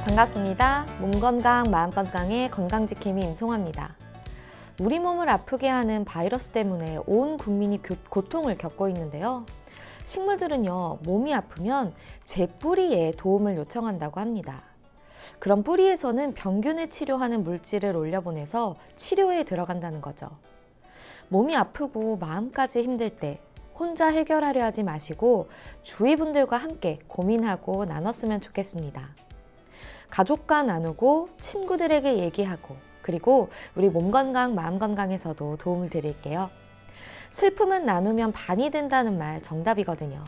반갑습니다. 몸 건강, 마음 건강의 건강지킴이 임송아입니다. 우리 몸을 아프게 하는 바이러스 때문에 온 국민이 고통을 겪고 있는데요. 식물들은요, 몸이 아프면 제 뿌리에 도움을 요청한다고 합니다. 그럼 뿌리에서는 병균을 치료하는 물질을 올려보내서 치료에 들어간다는 거죠. 몸이 아프고 마음까지 힘들 때 혼자 해결하려 하지 마시고 주위 분들과 함께 고민하고 나눴으면 좋겠습니다. 가족과 나누고 친구들에게 얘기하고 그리고 우리 몸 건강, 마음 건강에서도 도움을 드릴게요. 슬픔은 나누면 반이 된다는 말 정답이거든요.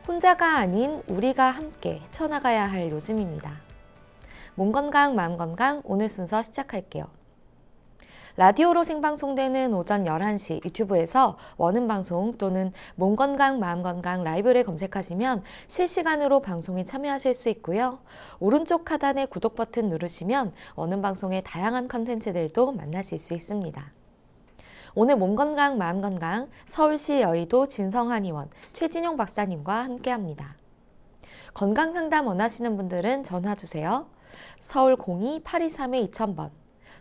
혼자가 아닌 우리가 함께 헤쳐나가야 할 요즘입니다. 몸 건강, 마음 건강 오늘 순서 시작할게요. 라디오로 생방송되는 오전 11시 유튜브에서 원음방송 또는 몸건강, 마음건강 라이브를 검색하시면 실시간으로 방송에 참여하실 수 있고요. 오른쪽 하단의 구독 버튼 누르시면 원음방송의 다양한 컨텐츠들도 만나실 수 있습니다. 오늘 몸건강, 마음건강 서울시 여의도 진성한의원 최진용 박사님과 함께합니다. 건강상담 원하시는 분들은 전화주세요. 서울 02-823-2000번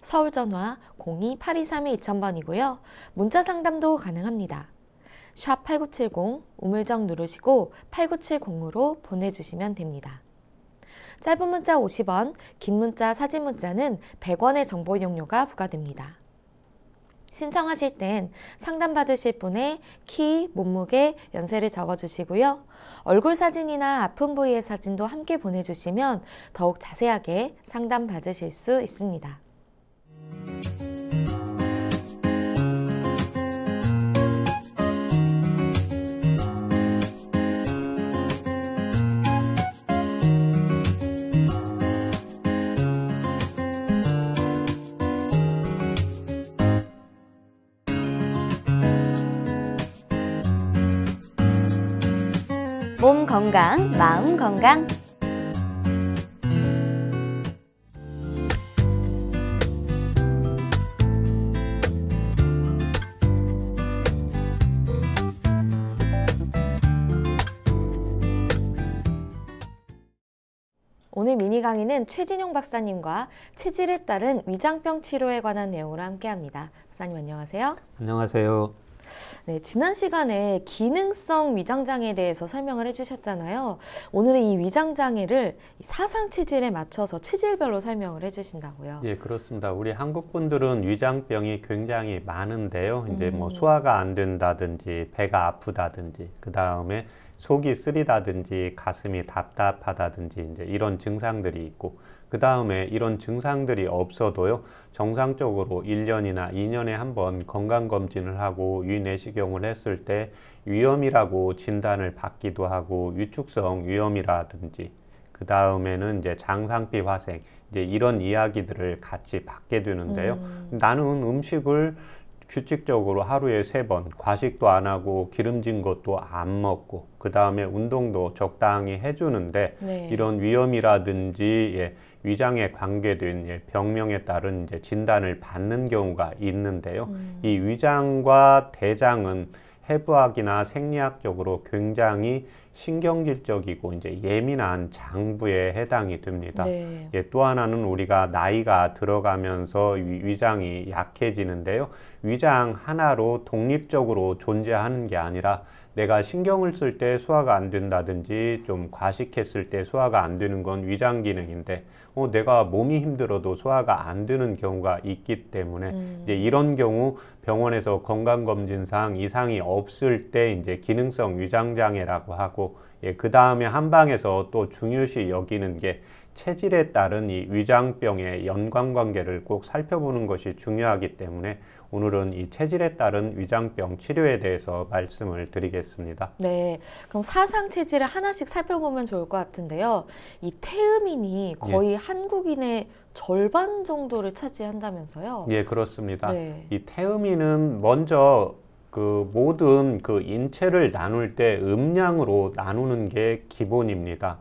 서울 전화 02-823-2000번이고요. 문자 상담도 가능합니다. 샵 8970 우물정 누르시고 8970으로 보내주시면 됩니다. 짧은 문자 50원, 긴 문자, 사진 문자는 100원의 정보 이용료가 부과됩니다. 신청하실 땐 상담받으실 분의 키, 몸무게, 연세를 적어주시고요. 얼굴 사진이나 아픈 부위의 사진도 함께 보내주시면 더욱 자세하게 상담받으실 수 있습니다. 몸 건강, 마음 건강. 오늘 미니 강의는 최진용 박사님과 체질에 따른 위장병 치료에 관한 내용으로 함께합니다. 박사님 안녕하세요. 안녕하세요. 네, 지난 시간에 기능성 위장장애에 대해서 설명을 해주셨잖아요. 오늘은 이 위장장애를 사상 체질에 맞춰서 체질별로 설명을 해주신다고요. 예, 그렇습니다. 우리 한국 분들은 위장병이 굉장히 많은데요. 이제 뭐 소화가 안 된다든지 배가 아프다든지 그 다음에 속이 쓰리다든지 가슴이 답답하다든지 이제 이런 증상들이 있고 그 다음에 이런 증상들이 없어도요, 정상적으로 1년이나 2년에 한 번 건강검진을 하고 위내시경을 했을 때 위염이라고 진단을 받기도 하고 위축성 위염이라든지 그 다음에는 이제 장상피 화생 이제 이런 이야기들을 같이 받게 되는데요. 나는 음식을 규칙적으로 하루에 3번 과식도 안 하고 기름진 것도 안 먹고 그 다음에 운동도 적당히 해주는데 네. 이런 위염이라든지 위장에 관계된 병명에 따른 이제 진단을 받는 경우가 있는데요. 이 위장과 대장은 해부학이나 생리학적으로 굉장히 신경질적이고 이제 예민한 장부에 해당이 됩니다. 네. 또 하나는 우리가 나이가 들어가면서 위장이 약해지는데요. 위장 하나로 독립적으로 존재하는 게 아니라 내가 신경을 쓸 때 소화가 안 된다든지 좀 과식했을 때 소화가 안 되는 건 위장 기능인데 내가 몸이 힘들어도 소화가 안 되는 경우가 있기 때문에 이제 이런 경우 병원에서 건강검진상 이상이 없을 때 이제 기능성 위장장애라고 하고 그 다음에 한방에서 또 중요시 여기는 게 체질에 따른 이 위장병의 연관관계를 꼭 살펴보는 것이 중요하기 때문에 오늘은 이 체질에 따른 위장병 치료에 대해서 말씀을 드리겠습니다. 네, 그럼 사상 체질을 하나씩 살펴보면 좋을 것 같은데요. 이 태음인이 거의 한국인의 절반 정도를 차지한다면서요? 예, 그렇습니다. 네. 이 태음인은 먼저 그 모든 그 인체를 나눌 때 음량으로 나누는 게 기본입니다.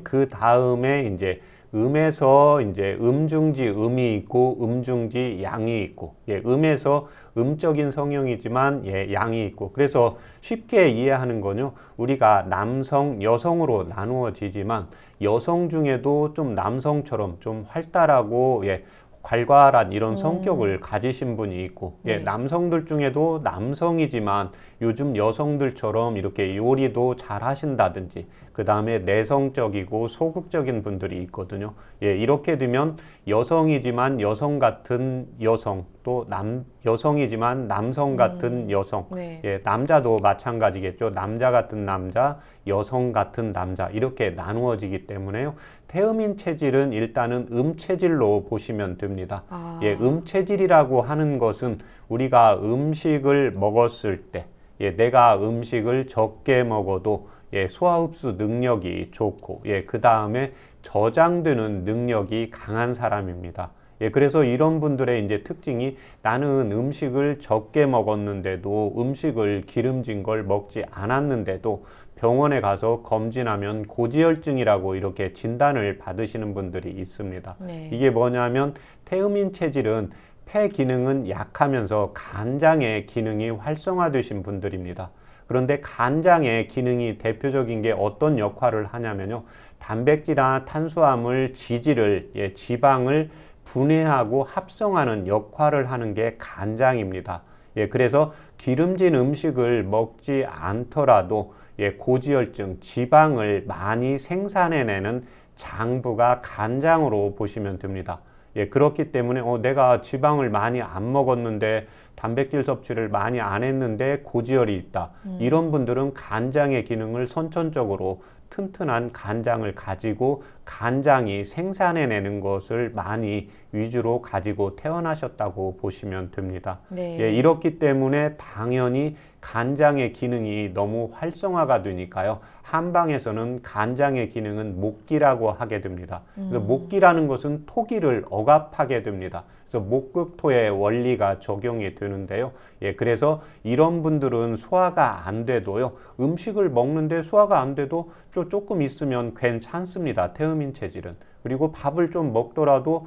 그 다음에 이제 음에서 이제 음중지 음이 있고 음중지 양이 있고, 예, 음에서 음적인 성형이지만 예, 양이 있고, 그래서 쉽게 이해하는 거는요, 우리가 남성, 여성으로 나누어지지만 여성 중에도 좀 남성처럼 좀 활달하고 예, 괄괄한 이런 성격을 가지신 분이 있고, 예, 네. 남성들 중에도 남성이지만 요즘 여성들처럼 이렇게 요리도 잘 하신다든지, 그 다음에 내성적이고 소극적인 분들이 있거든요. 예, 이렇게 되면 여성이지만 여성 같은 여성, 또 여성이지만 남성 같은 여성, 네. 예, 남자도 마찬가지겠죠. 남자 같은 남자, 여성 같은 남자, 이렇게 나누어지기 때문에요. 태음인 체질은 일단은 음체질로 보시면 됩니다. 예, 음체질이라고 하는 것은 우리가 음식을 먹었을 때, 예, 내가 음식을 적게 먹어도 예, 소화 흡수 능력이 좋고, 예, 그 다음에 저장되는 능력이 강한 사람입니다. 예, 그래서 이런 분들의 이제 특징이, 나는 음식을 적게 먹었는데도, 음식을 기름진 걸 먹지 않았는데도 병원에 가서 검진하면 고지혈증이라고 이렇게 진단을 받으시는 분들이 있습니다. 네. 이게 뭐냐면 태음인 체질은 폐 기능은 약하면서 간장의 기능이 활성화되신 분들입니다. 그런데 간장의 기능이 대표적인 게 어떤 역할을 하냐면요, 단백질이나 탄수화물, 지질을, 예, 지방을 분해하고 합성하는 역할을 하는 게 간장입니다. 예, 그래서 기름진 음식을 먹지 않더라도 예, 고지혈증, 지방을 많이 생산해내는 장부가 간장으로 보시면 됩니다. 예, 그렇기 때문에 내가 지방을 많이 안 먹었는데, 단백질 섭취를 많이 안 했는데 고지혈이 있다. 이런 분들은 간장의 기능을 선천적으로 튼튼한 간장을 가지고 간장이 생산해내는 것을 많이 위주로 가지고 태어나셨다고 보시면 됩니다. 네. 예, 이렇기 때문에 당연히 간장의 기능이 너무 활성화가 되니까요, 한방에서는 간장의 기능은 목기라고 하게 됩니다. 그래서 목기라는 것은 토기를 억압하게 됩니다. 그래서 목극토의 원리가 적용이 되는데요. 예, 그래서 이런 분들은 소화가 안 돼도요, 음식을 먹는데 소화가 안 돼도 조금 있으면 괜찮습니다. 태음인 체질은. 그리고 밥을 좀 먹더라도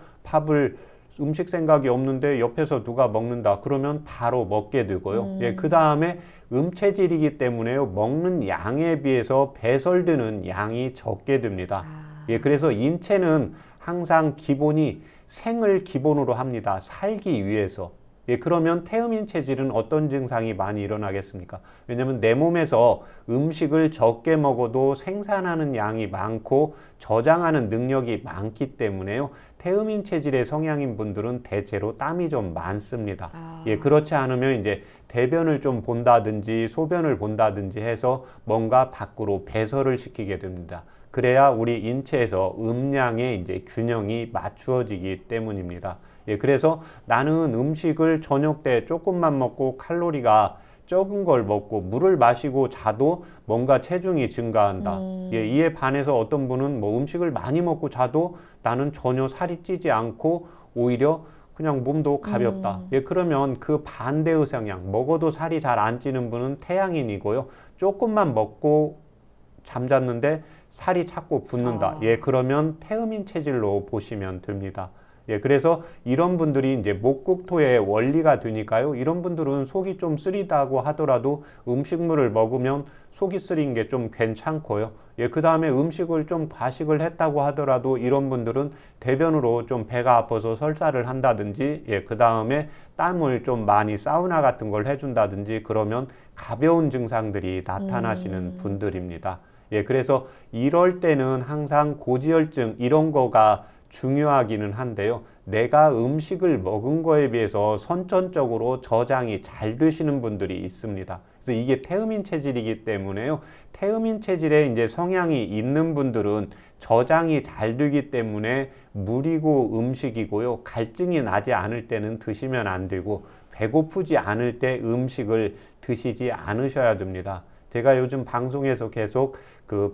음식 생각이 없는데 옆에서 누가 먹는다 그러면 바로 먹게 되고요. 예, 그 다음에 음체질이기 때문에요, 먹는 양에 비해서 배설되는 양이 적게 됩니다. 예, 그래서 인체는 항상 기본이 생을 기본으로 합니다. 살기 위해서. 예, 그러면 태음인 체질은 어떤 증상이 많이 일어나겠습니까? 왜냐하면 내 몸에서 음식을 적게 먹어도 생산하는 양이 많고 저장하는 능력이 많기 때문에요, 태음인 체질의 성향인 분들은 대체로 땀이 좀 많습니다. 예, 그렇지 않으면 이제 대변을 좀 본다든지 소변을 본다든지 해서 뭔가 밖으로 배설을 시키게 됩니다. 그래야 우리 인체에서 음양의 이제 균형이 맞추어지기 때문입니다. 예, 그래서 나는 음식을 저녁 때 조금만 먹고 칼로리가 적은 걸 먹고 물을 마시고 자도 뭔가 체중이 증가한다. 예, 이에 반해서 어떤 분은 뭐 음식을 많이 먹고 자도 나는 전혀 살이 찌지 않고 오히려 그냥 몸도 가볍다. 예, 그러면 그 반대의 성향, 먹어도 살이 잘 안 찌는 분은 태양인이고요, 조금만 먹고 잠잤는데 살이 자꾸 붙는다. 예, 그러면 태음인 체질로 보시면 됩니다. 예, 그래서 이런 분들이 이제 목극토의 원리가 되니까요, 이런 분들은 속이 좀 쓰리다고 하더라도 음식물을 먹으면 속이 쓰린 게 좀 괜찮고요. 예, 그 다음에 음식을 좀 과식을 했다고 하더라도 이런 분들은 대변으로 좀 배가 아파서 설사를 한다든지, 예, 그 다음에 땀을 좀 많이 사우나 같은 걸 해준다든지 그러면 가벼운 증상들이 나타나시는 분들입니다. 예, 그래서 이럴 때는 항상 고지혈증 이런 거가 중요하기는 한데요, 내가 음식을 먹은 거에 비해서 선천적으로 저장이 잘 되시는 분들이 있습니다. 그래서 이게 태음인 체질이기 때문에요, 태음인 체질에 이제 성향이 있는 분들은 저장이 잘 되기 때문에 물이고 음식이고요, 갈증이 나지 않을 때는 드시면 안 되고, 배고프지 않을 때 음식을 드시지 않으셔야 됩니다. 제가 요즘 방송에서 계속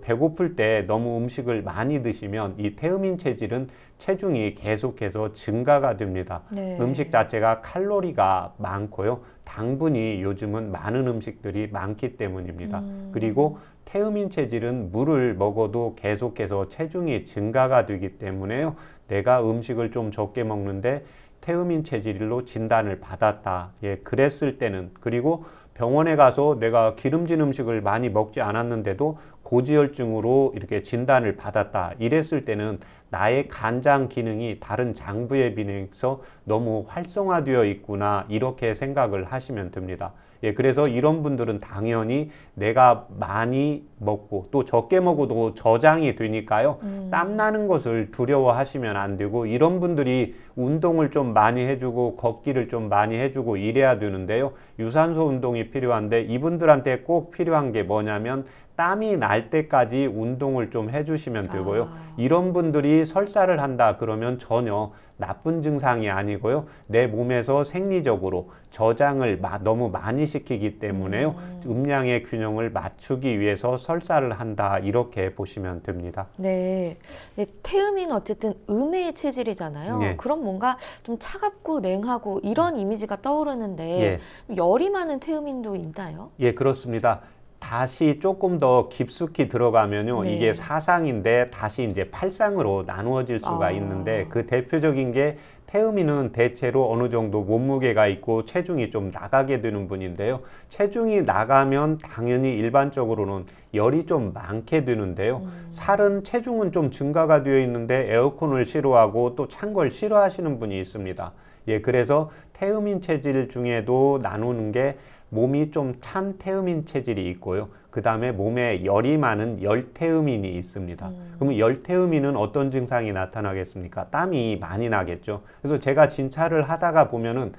배고플 때 너무 음식을 많이 드시면 이 태음인 체질은 체중이 계속해서 증가가 됩니다. 네. 음식 자체가 칼로리가 많고요, 당분이 요즘은 많은 음식들이 많기 때문입니다. 그리고 태음인 체질은 물을 먹어도 계속해서 체중이 증가가 되기 때문에요. 내가 음식을 좀 적게 먹는데 태음인 체질로 진단을 받았다. 예, 그랬을 때는, 그리고 병원에 가서 내가 기름진 음식을 많이 먹지 않았는데도 고지혈증으로 이렇게 진단을 받았다. 이랬을 때는 나의 간장 기능이 다른 장부에 비해서 너무 활성화되어 있구나. 이렇게 생각을 하시면 됩니다. 예, 그래서 이런 분들은 당연히 내가 많이 먹고 또 적게 먹어도 저장이 되니까요. 땀 나는 것을 두려워하시면 안 되고, 이런 분들이 운동을 좀 많이 해주고 걷기를 좀 많이 해주고 이래야 되는데요. 유산소 운동이 필요한데 이분들한테 꼭 필요한 게 뭐냐면 땀이 날 때까지 운동을 좀 해주시면 되고요. 이런 분들이 설사를 한다 그러면 전혀 나쁜 증상이 아니고요. 내 몸에서 생리적으로 저장을 너무 많이 시키기 때문에요. 음양의 균형을 맞추기 위해서 설사를 한다. 이렇게 보시면 됩니다. 네. 네, 태음인 어쨌든 음의 체질이잖아요. 예. 그럼 뭔가 좀 차갑고 냉하고 이런 이미지가 떠오르는데 예. 열이 많은 태음인도 있나요? 예, 그렇습니다. 다시 조금 더 깊숙이 들어가면요. 네. 이게 사상인데 다시 이제 팔상으로 나누어질 수가 있는데, 그 대표적인 게 태음인은 대체로 어느 정도 몸무게가 있고 체중이 좀 나가게 되는 분인데요. 체중이 나가면 당연히 일반적으로는 열이 좀 많게 되는데요. 살은 체중은 좀 증가가 되어 있는데 에어컨을 싫어하고 또 찬 걸 싫어하시는 분이 있습니다. 예, 그래서 태음인 체질 중에도 나누는 게 몸이 좀 찬 태음인 체질이 있고요. 그 다음에 몸에 열이 많은 열태음인이 있습니다. 그러면 열태음인은 어떤 증상이 나타나겠습니까? 땀이 많이 나겠죠. 그래서 제가 진찰을 하다가 보면은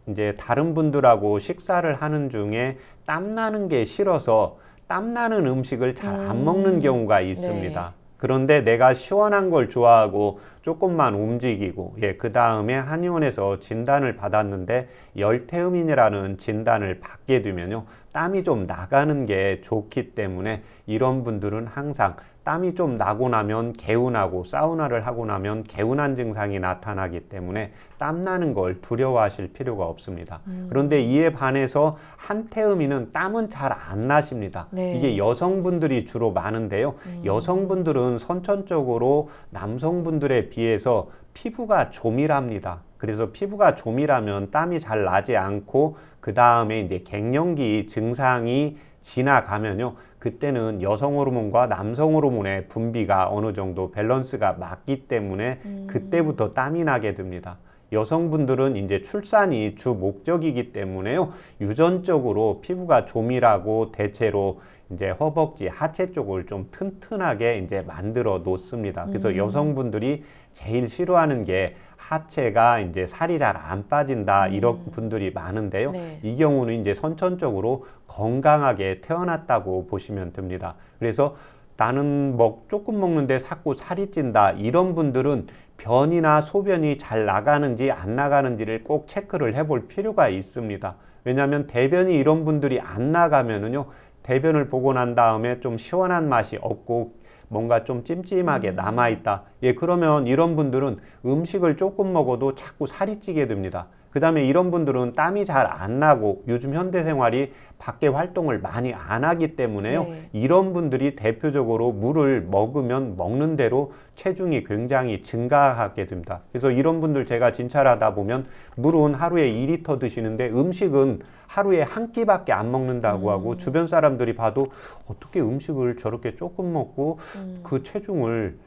이제 다른 분들하고 식사를 하는 중에 땀 나는 게 싫어서 땀 나는 음식을 잘 안 먹는 경우가 있습니다. 네. 그런데 내가 시원한 걸 좋아하고 조금만 움직이고, 예, 그 다음에 한의원에서 진단을 받았는데 열태음인이라는 진단을 받게 되면요, 땀이 좀 나가는 게 좋기 때문에 이런 분들은 항상 땀이 좀 나고 나면 개운하고, 사우나를 하고 나면 개운한 증상이 나타나기 때문에 땀 나는 걸 두려워하실 필요가 없습니다. 그런데 이에 반해서 한태음인은 땀은 잘 안 나십니다. 네. 이게 여성분들이 주로 많은데요. 여성분들은 선천적으로 남성분들에 비해서 피부가 조밀합니다. 그래서 피부가 조밀하면 땀이 잘 나지 않고, 그 다음에 이제 갱년기 증상이 지나가면요, 그때는 여성 호르몬과 남성 호르몬의 분비가 어느 정도 밸런스가 맞기 때문에 그때부터 땀이 나게 됩니다. 여성분들은 이제 출산이 주 목적이기 때문에요, 유전적으로 피부가 조밀하고 대체로 이제 허벅지, 하체 쪽을 좀 튼튼하게 이제 만들어 놓습니다. 그래서 여성분들이 제일 싫어하는 게 하체가 이제 살이 잘 안 빠진다, 이런 분들이 많은데요. 네. 이 경우는 이제 선천적으로 건강하게 태어났다고 보시면 됩니다. 그래서 나는 조금 먹는데 자꾸 살이 찐다, 이런 분들은 변이나 소변이 잘 나가는지 안 나가는지를 꼭 체크를 해볼 필요가 있습니다. 왜냐하면 대변이 이런 분들이 안 나가면은요, 대변을 보고 난 다음에 좀 시원한 맛이 없고 뭔가 좀 찜찜하게 남아있다. 예, 그러면 이런 분들은 음식을 조금 먹어도 자꾸 살이 찌게 됩니다. 그 다음에 이런 분들은 땀이 잘 안 나고 요즘 현대생활이 밖에 활동을 많이 안 하기 때문에요. 네. 이런 분들이 대표적으로 물을 먹으면 먹는 대로 체중이 굉장히 증가하게 됩니다. 그래서 이런 분들 제가 진찰하다 보면 물은 하루에 2리터 드시는데 음식은 하루에 한 끼밖에 안 먹는다고 하고, 주변 사람들이 봐도 어떻게 음식을 저렇게 조금 먹고 그 체중을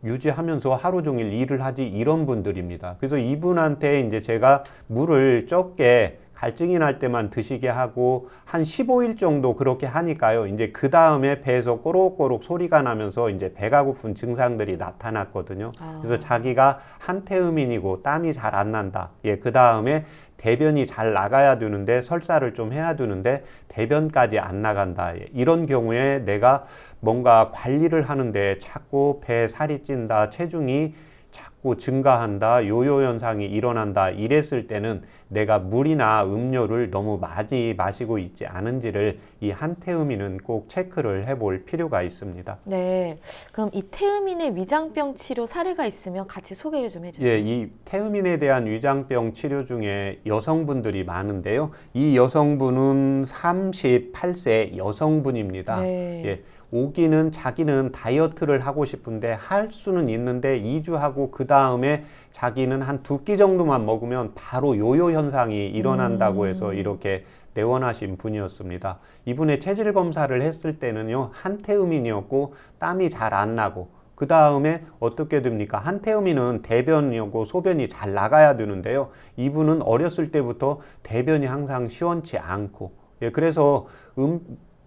유지하면서 하루 종일 일을 하지, 이런 분들입니다. 그래서 이분한테 이제 제가 물을 적게 갈증이 날 때만 드시게 하고 한 15일 정도 그렇게 하니까요, 이제 그 다음에 배에서 꼬록꼬록 소리가 나면서 이제 배가 고픈 증상들이 나타났거든요. 그래서 자기가 한태음인이고 땀이 잘 안 난다. 예, 그 다음에 대변이 잘 나가야 되는데 설사를 좀 해야 되는데 대변까지 안 나간다. 예, 이런 경우에 내가 뭔가 관리를 하는데 자꾸 배에 살이 찐다, 체중이 자꾸 증가한다, 요요 현상이 일어난다, 이랬을 때는 내가 물이나 음료를 너무 많이 마시고 있지 않은지를 이 한태음인은 꼭 체크를 해볼 필요가 있습니다. 네. 그럼 이 태음인의 위장병 치료 사례가 있으면 같이 소개를 좀 해주세요. 예, 이 태음인에 대한 위장병 치료 중에 여성분들이 많은데요. 이 여성분은 38세 여성분입니다. 네. 예, 오기는 자기는 다이어트를 하고 싶은데 할 수는 있는데 2주 하고 그 다음에 자기는 한 2끼 정도만 먹으면 바로 요요 현상이 일어난다고 해서 이렇게 내원하신 분이었습니다. 이분의 체질 검사를 했을 때는요, 한태음인이었고 땀이 잘 안 나고, 그 다음에 어떻게 됩니까? 한태음인은 대변이고 소변이 잘 나가야 되는데요. 이분은 어렸을 때부터 대변이 항상 시원치 않고, 예, 그래서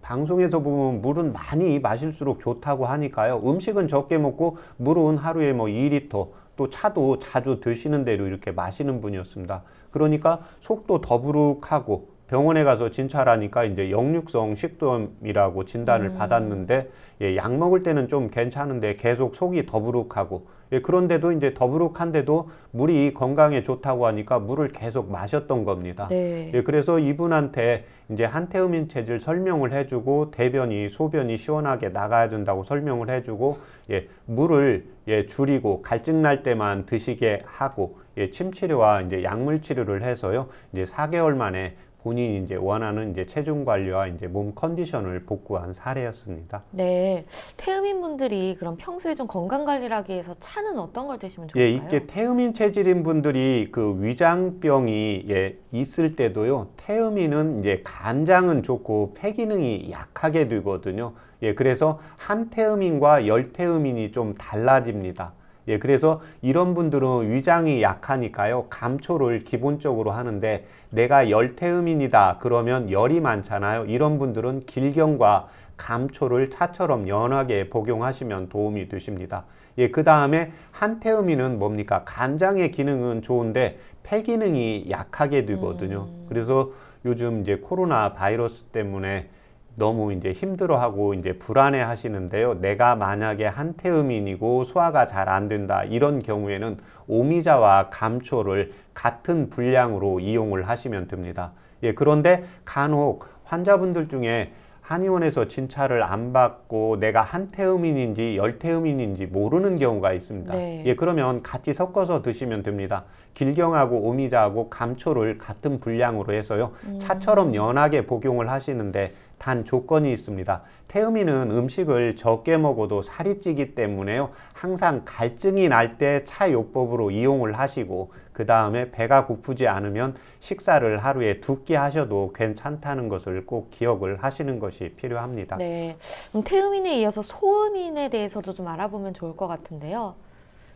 방송에서 보면 물은 많이 마실수록 좋다고 하니까요. 음식은 적게 먹고 물은 하루에 뭐 2리터, 또 차도 자주 드시는 대로 이렇게 마시는 분이었습니다. 그러니까 속도 더부룩하고, 병원에 가서 진찰하니까 이제 역류성 식도염이라고 진단을 받았는데, 예, 약 먹을 때는 좀 괜찮은데 계속 속이 더부룩하고, 예, 그런데도 이제 더부룩한데도 물이 건강에 좋다고 하니까 물을 계속 마셨던 겁니다. 네. 예, 그래서 이분한테 이제 한태음인 체질 설명을 해주고, 대변이 소변이 시원하게 나가야 된다고 설명을 해주고, 예, 물을 예, 줄이고 갈증 날 때만 드시게 하고, 예, 침 치료와 이제 약물 치료를 해서요, 이제 4개월 만에 본인이 이제 원하는 이제 체중 관리와 이제 몸 컨디션을 복구한 사례였습니다. 네. 태음인 분들이 그럼 평소에 좀 건강 관리를 하기 위해서 차는 어떤 걸 드시면 예, 좋을까요? 이게 태음인 체질인 분들이 그 위장병이 예, 있을 때도요, 태음인은 이제 간장은 좋고 폐 기능이 약하게 되거든요. 예, 그래서 한태음인과 열태음인이 좀 달라집니다. 예, 그래서 이런 분들은 위장이 약하니까요, 감초를 기본적으로 하는데, 내가 열태음인이다 그러면 열이 많잖아요. 이런 분들은 길경과 감초를 차처럼 연하게 복용하시면 도움이 되십니다. 예, 그 다음에 한태음인은 뭡니까? 간장의 기능은 좋은데 폐 기능이 약하게 되거든요. 그래서 요즘 이제 코로나 바이러스 때문에 너무 이제 힘들어하고 이제 불안해 하시는데요. 내가 만약에 한태음인이고 소화가 잘 안 된다, 이런 경우에는 오미자와 감초를 같은 분량으로 이용을 하시면 됩니다. 예, 그런데 간혹 환자분들 중에 한의원에서 진찰을 안 받고 내가 한태음인인지 열태음인인지 모르는 경우가 있습니다. 네. 예, 그러면 같이 섞어서 드시면 됩니다. 길경하고 오미자하고 감초를 같은 분량으로 해서요, 차처럼 연하게 복용을 하시는데 단 조건이 있습니다. 태음인은 음식을 적게 먹어도 살이 찌기 때문에요, 항상 갈증이 날 때 차요법으로 이용을 하시고, 그 다음에 배가 고프지 않으면 식사를 하루에 2끼 하셔도 괜찮다는 것을 꼭 기억을 하시는 것이 필요합니다. 네. 그럼 태음인에 이어서 소음인에 대해서도 좀 알아보면 좋을 것 같은데요.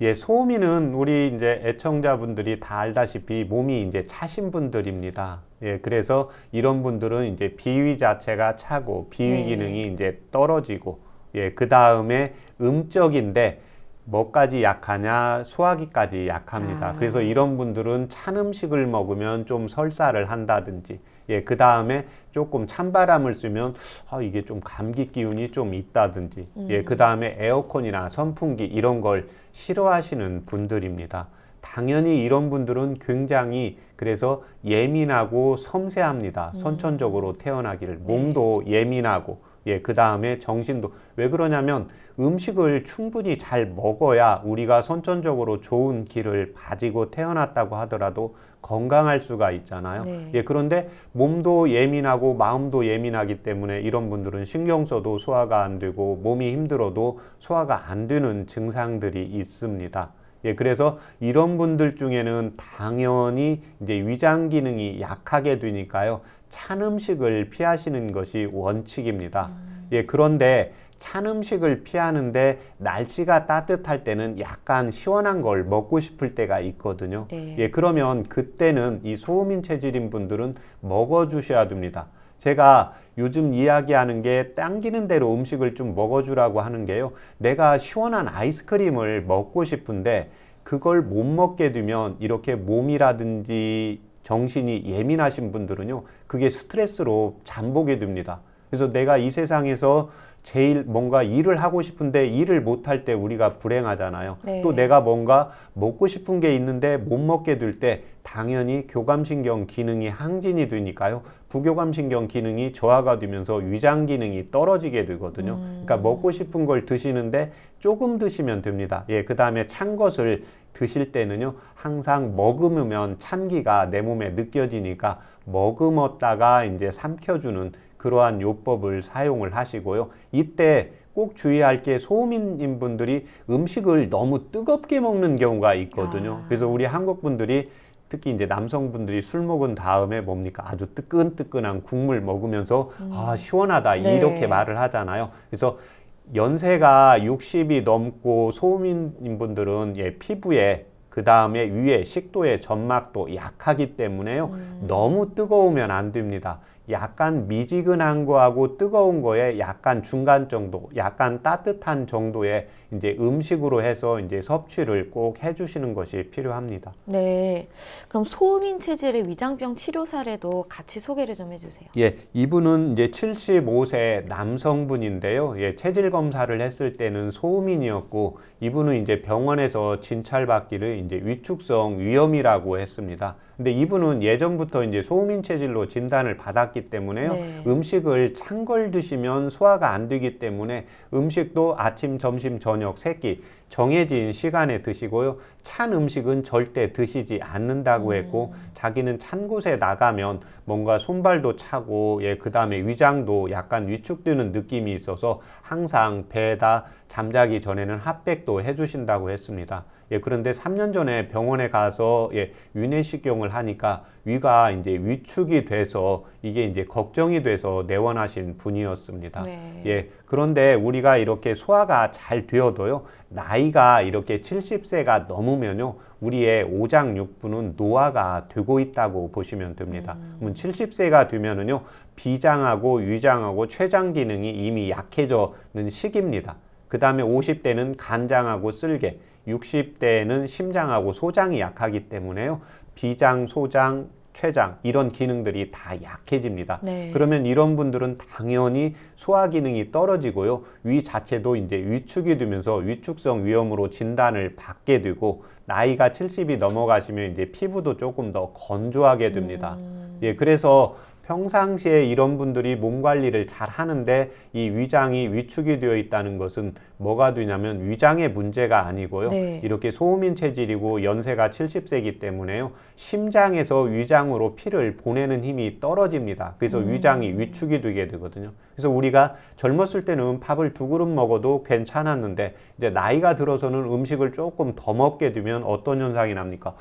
예, 소음인은 우리 이제 애청자분들이 다 알다시피 몸이 이제 차신 분들입니다. 예, 그래서 이런 분들은 이제 비위 자체가 차고 비위 기능이 이제 떨어지고, 예, 그 다음에 음적인데 뭐까지 약하냐? 소화기까지 약합니다. 그래서 이런 분들은 찬 음식을 먹으면 좀 설사를 한다든지, 예, 그 다음에 조금 찬바람을 쐬면 이게 좀 감기 기운이 좀 있다든지, 예, 그 다음에 에어컨이나 선풍기 이런 걸 싫어하시는 분들입니다. 당연히 이런 분들은 굉장히 그래서 예민하고 섬세합니다. 선천적으로 태어나기를. 몸도 예민하고, 예, 그 다음에 정신도. 왜 그러냐면 음식을 충분히 잘 먹어야 우리가 선천적으로 좋은 기를 가지고 태어났다고 하더라도 건강할 수가 있잖아요. 네. 예, 그런데 몸도 예민하고 마음도 예민하기 때문에 이런 분들은 신경 써도 소화가 안 되고 몸이 힘들어도 소화가 안 되는 증상들이 있습니다. 예, 그래서 이런 분들 중에는 당연히 이제 위장 기능이 약하게 되니까요, 찬 음식을 피하시는 것이 원칙입니다. 예, 그런데 찬 음식을 피하는데 날씨가 따뜻할 때는 약간 시원한 걸 먹고 싶을 때가 있거든요. 네. 예, 그러면 그때는 이 소음인 체질인 분들은 먹어주셔야 됩니다. 제가 요즘 이야기하는 게 당기는 대로 음식을 좀 먹어주라고 하는 게요, 내가 시원한 아이스크림을 먹고 싶은데 그걸 못 먹게 되면 이렇게 몸이라든지 정신이 예민하신 분들은요, 그게 스트레스로 잠보게 됩니다. 그래서 내가 이 세상에서 제일 뭔가 일을 하고 싶은데 일을 못할 때 우리가 불행하잖아요. 네. 또 내가 뭔가 먹고 싶은 게 있는데 못 먹게 될 때 당연히 교감신경 기능이 항진이 되니까요, 부교감신경 기능이 저하가 되면서 위장 기능이 떨어지게 되거든요. 그러니까 먹고 싶은 걸 드시는데 조금 드시면 됩니다. 예, 그 다음에 찬 것을 드실 때는요, 항상 머금으면 찬기가 내 몸에 느껴지니까 머금었다가 이제 삼켜주는 그러한 요법을 사용을 하시고요. 이때 꼭 주의할 게 소음인 분들이 음식을 너무 뜨겁게 먹는 경우가 있거든요. 그래서 우리 한국 분들이 특히 이제 남성분들이 술 먹은 다음에 뭡니까? 아주 뜨끈뜨끈한 국물 먹으면서 아, 시원하다. 네. 이렇게 말을 하잖아요. 그래서 연세가 60이 넘고 소음인 분들은 예, 피부에 그 다음에 위에 식도의 점막도 약하기 때문에요. 너무 뜨거우면 안 됩니다. 약간 미지근한 거하고 뜨거운 거에 약간 중간 정도, 약간 따뜻한 정도의 이제 음식으로 해서 이제 섭취를 꼭 해주시는 것이 필요합니다. 네. 그럼 소음인 체질의 위장병 치료 사례도 같이 소개를 좀 해주세요. 예, 이분은 이제 75세 남성분인데요. 예, 체질 검사를 했을 때는 소음인이었고, 이분은 이제 병원에서 진찰받기를 이제 위축성 위염이라고 했습니다. 근데 이분은 예전부터 이제 소음인 체질로 진단을 받았기 때문에요. 네. 음식을 찬 걸 드시면 소화가 안 되기 때문에 음식도 아침, 점심, 저녁 세 끼 정해진 시간에 드시고요. 찬 음식은 절대 드시지 않는다고 했고, 자기는 찬 곳에 나가면 뭔가 손발도 차고, 예, 그 다음에 위장도 약간 위축되는 느낌이 있어서 항상 배에다 잠자기 전에는 핫팩도 해주신다고 했습니다. 예, 그런데 3년 전에 병원에 가서 예, 위내시경을 하니까 위가 이제 위축이 돼서 이게 이제 걱정이 돼서 내원하신 분이었습니다. 네. 예, 그런데 우리가 이렇게 소화가 잘 되어도요, 나이가 이렇게 70세가 넘으면요, 우리의 오장육부는 노화가 되고 있다고 보시면 됩니다. 그러면 70세가 되면은요, 비장하고 위장하고 췌장 기능이 이미 약해져는 시기입니다. 그 다음에 50대는 간장하고 쓸개, 60대에는 심장하고 소장이 약하기 때문에요. 비장, 소장, 췌장 이런 기능들이 다 약해집니다. 네. 그러면 이런 분들은 당연히 소화 기능이 떨어지고요. 위 자체도 이제 위축이 되면서 위축성 위염으로 진단을 받게 되고 나이가 70이 넘어가시면 이제 피부도 조금 더 건조하게 됩니다. 예, 그래서 평상시에 이런 분들이 몸 관리를 잘 하는데 이 위장이 위축이 되어 있다는 것은 뭐가 되냐면 위장의 문제가 아니고요. 네. 이렇게 소음인 체질이고 연세가 70세이기 때문에요. 심장에서 위장으로 피를 보내는 힘이 떨어집니다. 그래서 위장이 위축이 되게 되거든요. 그래서 우리가 젊었을 때는 밥을 2그릇 먹어도 괜찮았는데 이제 나이가 들어서는 음식을 조금 더 먹게 되면 어떤 현상이 납니까?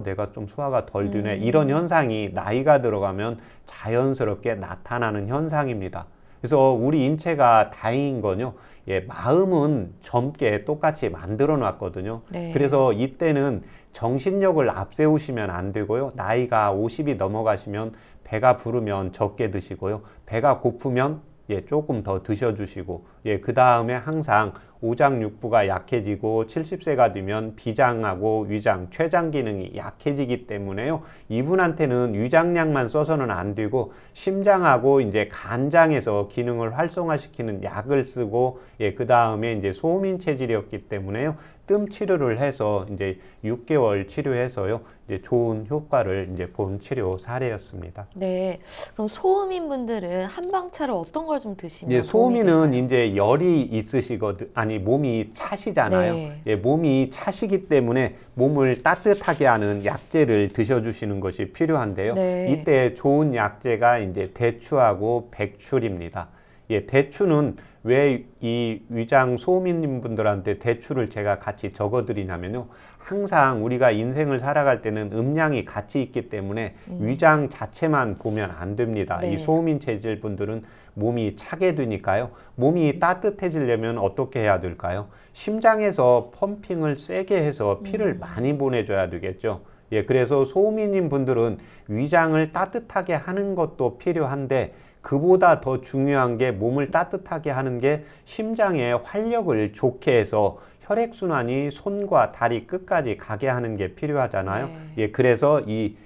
내가 좀 소화가 덜 되네. 이런 현상이 나이가 들어가면 자연스럽게 나타나는 현상입니다. 그래서 우리 인체가 다행인 건요, 예, 마음은 젊게 똑같이 만들어 놨거든요. 네. 그래서 이때는 정신력을 앞세우시면 안 되고요. 나이가 50이 넘어가시면 배가 부르면 적게 드시고요. 배가 고프면 예, 조금 더 드셔주시고, 예, 그 다음에 항상 오장육부가 약해지고 70세가 되면 비장하고 위장, 췌장 기능이 약해지기 때문에요. 이분한테는 위장약만 써서는 안 되고 심장하고 이제 간장에서 기능을 활성화시키는 약을 쓰고, 예, 그 다음에 이제 소음인 체질이었기 때문에요. 뜸 치료를 해서 이제 6개월 치료해서요. 이제 좋은 효과를 이제 본 치료 사례였습니다. 네. 그럼 소음인 분들은 한방차를 어떤 걸 좀 드시면 예, 도움이 소음인은 될까요? 이제 열이 있으시거든, 아니 몸이 차시잖아요. 네. 예, 몸이 차시기 때문에 몸을 따뜻하게 하는 약재를 드셔주시는 것이 필요한데요. 네. 이때 좋은 약재가 이제 대추하고 백출입니다. 예, 대추는 왜 이 위장 소음인 분들한테 대추를 제가 같이 적어드리냐면요. 항상 우리가 인생을 살아갈 때는 음양이 같이 있기 때문에 위장 자체만 보면 안 됩니다. 네. 이 소음인 체질 분들은 몸이 차게 되니까요. 몸이 따뜻해지려면 어떻게 해야 될까요? 심장에서 펌핑을 세게 해서 피를 많이 보내줘야 되겠죠. 예, 그래서 소음인인 분들은 위장을 따뜻하게 하는 것도 필요한데 그보다 더 중요한 게 몸을 따뜻하게 하는 게 심장의 활력을 좋게 해서 혈액순환이 손과 다리 끝까지 가게 하는 게 필요하잖아요. 네. 예, 그래서 이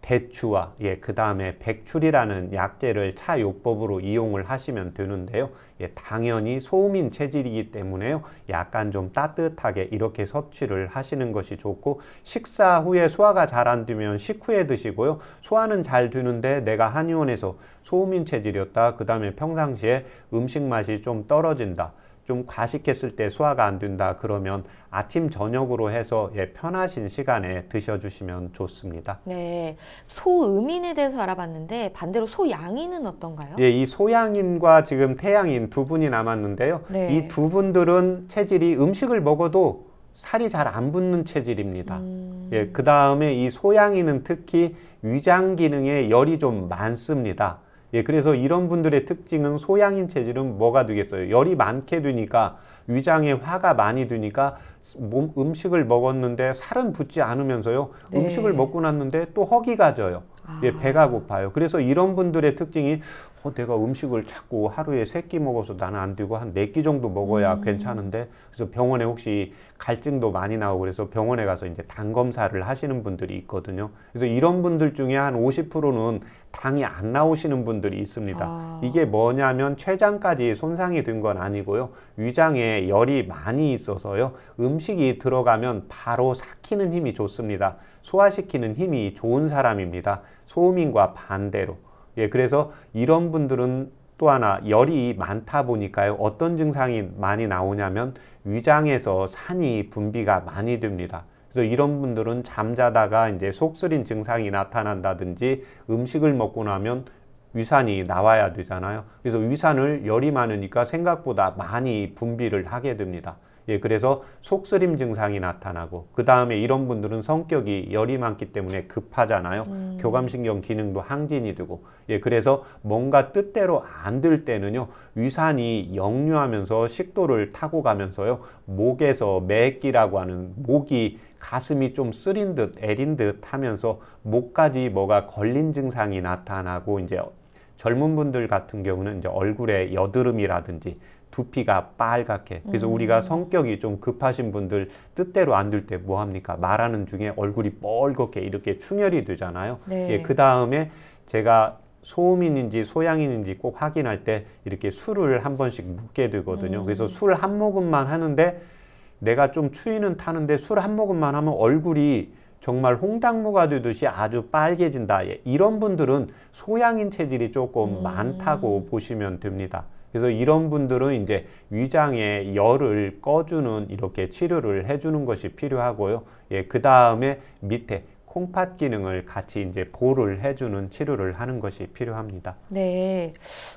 대추와 예, 그 다음에 백출이라는 약재를 차요법으로 이용을 하시면 되는데요. 예, 당연히 소음인 체질이기 때문에요. 약간 좀 따뜻하게 이렇게 섭취를 하시는 것이 좋고 식사 후에 소화가 잘 안 되면 식후에 드시고요. 소화는 잘 되는데 내가 한의원에서 소음인 체질이었다. 그 다음에 평상시에 음식 맛이 좀 떨어진다. 좀 과식했을 때 소화가 안 된다 그러면 아침 저녁으로 해서 편하신 시간에 드셔주시면 좋습니다. 네, 소음인에 대해서 알아봤는데 반대로 소양인은 어떤가요? 예, 이 소양인과 지금 태양인 두 분이 남았는데요. 네. 이 두 분들은 체질이 음식을 먹어도 살이 잘 안 붙는 체질입니다. 예, 그 다음에 이 소양인은 특히 위장 기능에 열이 좀 많습니다. 예, 그래서 이런 분들의 특징은 소양인 체질은 뭐가 되겠어요? 열이 많게 되니까 위장에 화가 많이 되니까 음식을 먹었는데 살은 붙지 않으면서요. 네. 음식을 먹고 났는데 또 허기가 져요. 예, 배가 고파요. 그래서 이런 분들의 특징이 내가 음식을 자꾸 하루에 3끼 먹어서 나는 안 되고 한 4끼 정도 먹어야 괜찮은데 그래서 병원에 혹시 갈증도 많이 나오고 그래서 병원에 가서 이제 당 검사를 하시는 분들이 있거든요. 그래서 이런 분들 중에 한 50%는 당이 안 나오시는 분들이 있습니다. 이게 뭐냐면 췌장까지 손상이 된 건 아니고요. 위장에 열이 많이 있어서요. 음식이 들어가면 바로 삭히는 힘이 좋습니다. 소화시키는 힘이 좋은 사람입니다. 소음인과 반대로. 예, 그래서 이런 분들은 또 하나 열이 많다 보니까요. 어떤 증상이 많이 나오냐면 위장에서 산이 분비가 많이 됩니다. 그래서 이런 분들은 잠자다가 이제 속쓰린 증상이 나타난다든지 음식을 먹고 나면 위산이 나와야 되잖아요. 그래서 위산을 열이 많으니까 생각보다 많이 분비를 하게 됩니다. 예, 그래서 속쓰림 증상이 나타나고 그 다음에 이런 분들은 성격이 열이 많기 때문에 급하잖아요. 교감신경 기능도 항진이 되고 예, 그래서 뭔가 뜻대로 안 될 때는요. 위산이 역류하면서 식도를 타고 가면서요. 목에서 매끼라고 하는 목이 가슴이 좀 쓰린 듯 애린 듯 하면서 목까지 뭐가 걸린 증상이 나타나고 이제 젊은 분들 같은 경우는 이제 얼굴에 여드름이라든지 두피가 빨갛게 그래서 우리가 성격이 좀 급하신 분들 뜻대로 안 될 때 뭐 합니까? 말하는 중에 얼굴이 뻘겋게 이렇게 충혈이 되잖아요. 네. 예, 그 다음에 제가 소음인인지 소양인인지 꼭 확인할 때 이렇게 술을 한 번씩 묻게 되거든요. 그래서 술 한 모금만 하는데 내가 좀 추위는 타는데 술 한 모금만 하면 얼굴이 정말 홍당무가 되듯이 아주 빨개진다. 예, 이런 분들은 소양인 체질이 조금 많다고 보시면 됩니다. 그래서 이런 분들은 이제 위장의 열을 꺼주는 이렇게 치료를 해주는 것이 필요하고요. 예, 그 다음에 밑에 콩팥 기능을 같이 이제 보호를 해주는 치료를 하는 것이 필요합니다. 네.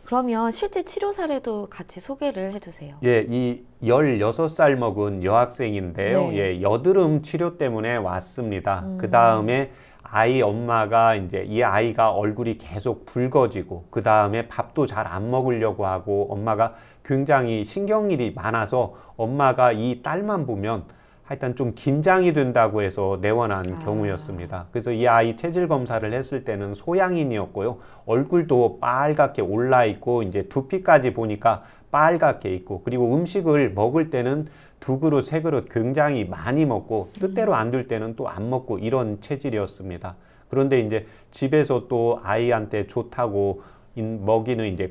그러면 실제 치료 사례도 같이 소개를 해주세요. 예, 이 16살 먹은 여학생인데요. 네. 예, 여드름 치료 때문에 왔습니다. 그 다음에 아이 엄마가 이제 이 아이가 얼굴이 계속 붉어지고 그 다음에 밥도 잘 안 먹으려고 하고 엄마가 굉장히 신경일이 많아서 엄마가 이 딸만 보면 하여튼 좀 긴장이 된다고 해서 내원한 경우였습니다. 그래서 이 아이 체질 검사를 했을 때는 소양인이었고요. 얼굴도 빨갛게 올라 있고 이제 두피까지 보니까 빨갛게 있고 그리고 음식을 먹을 때는 2그릇, 3그릇 굉장히 많이 먹고 뜻대로 안 될 때는 또 안 먹고 이런 체질이었습니다. 그런데 이제 집에서 또 아이한테 좋다고 먹이는 이제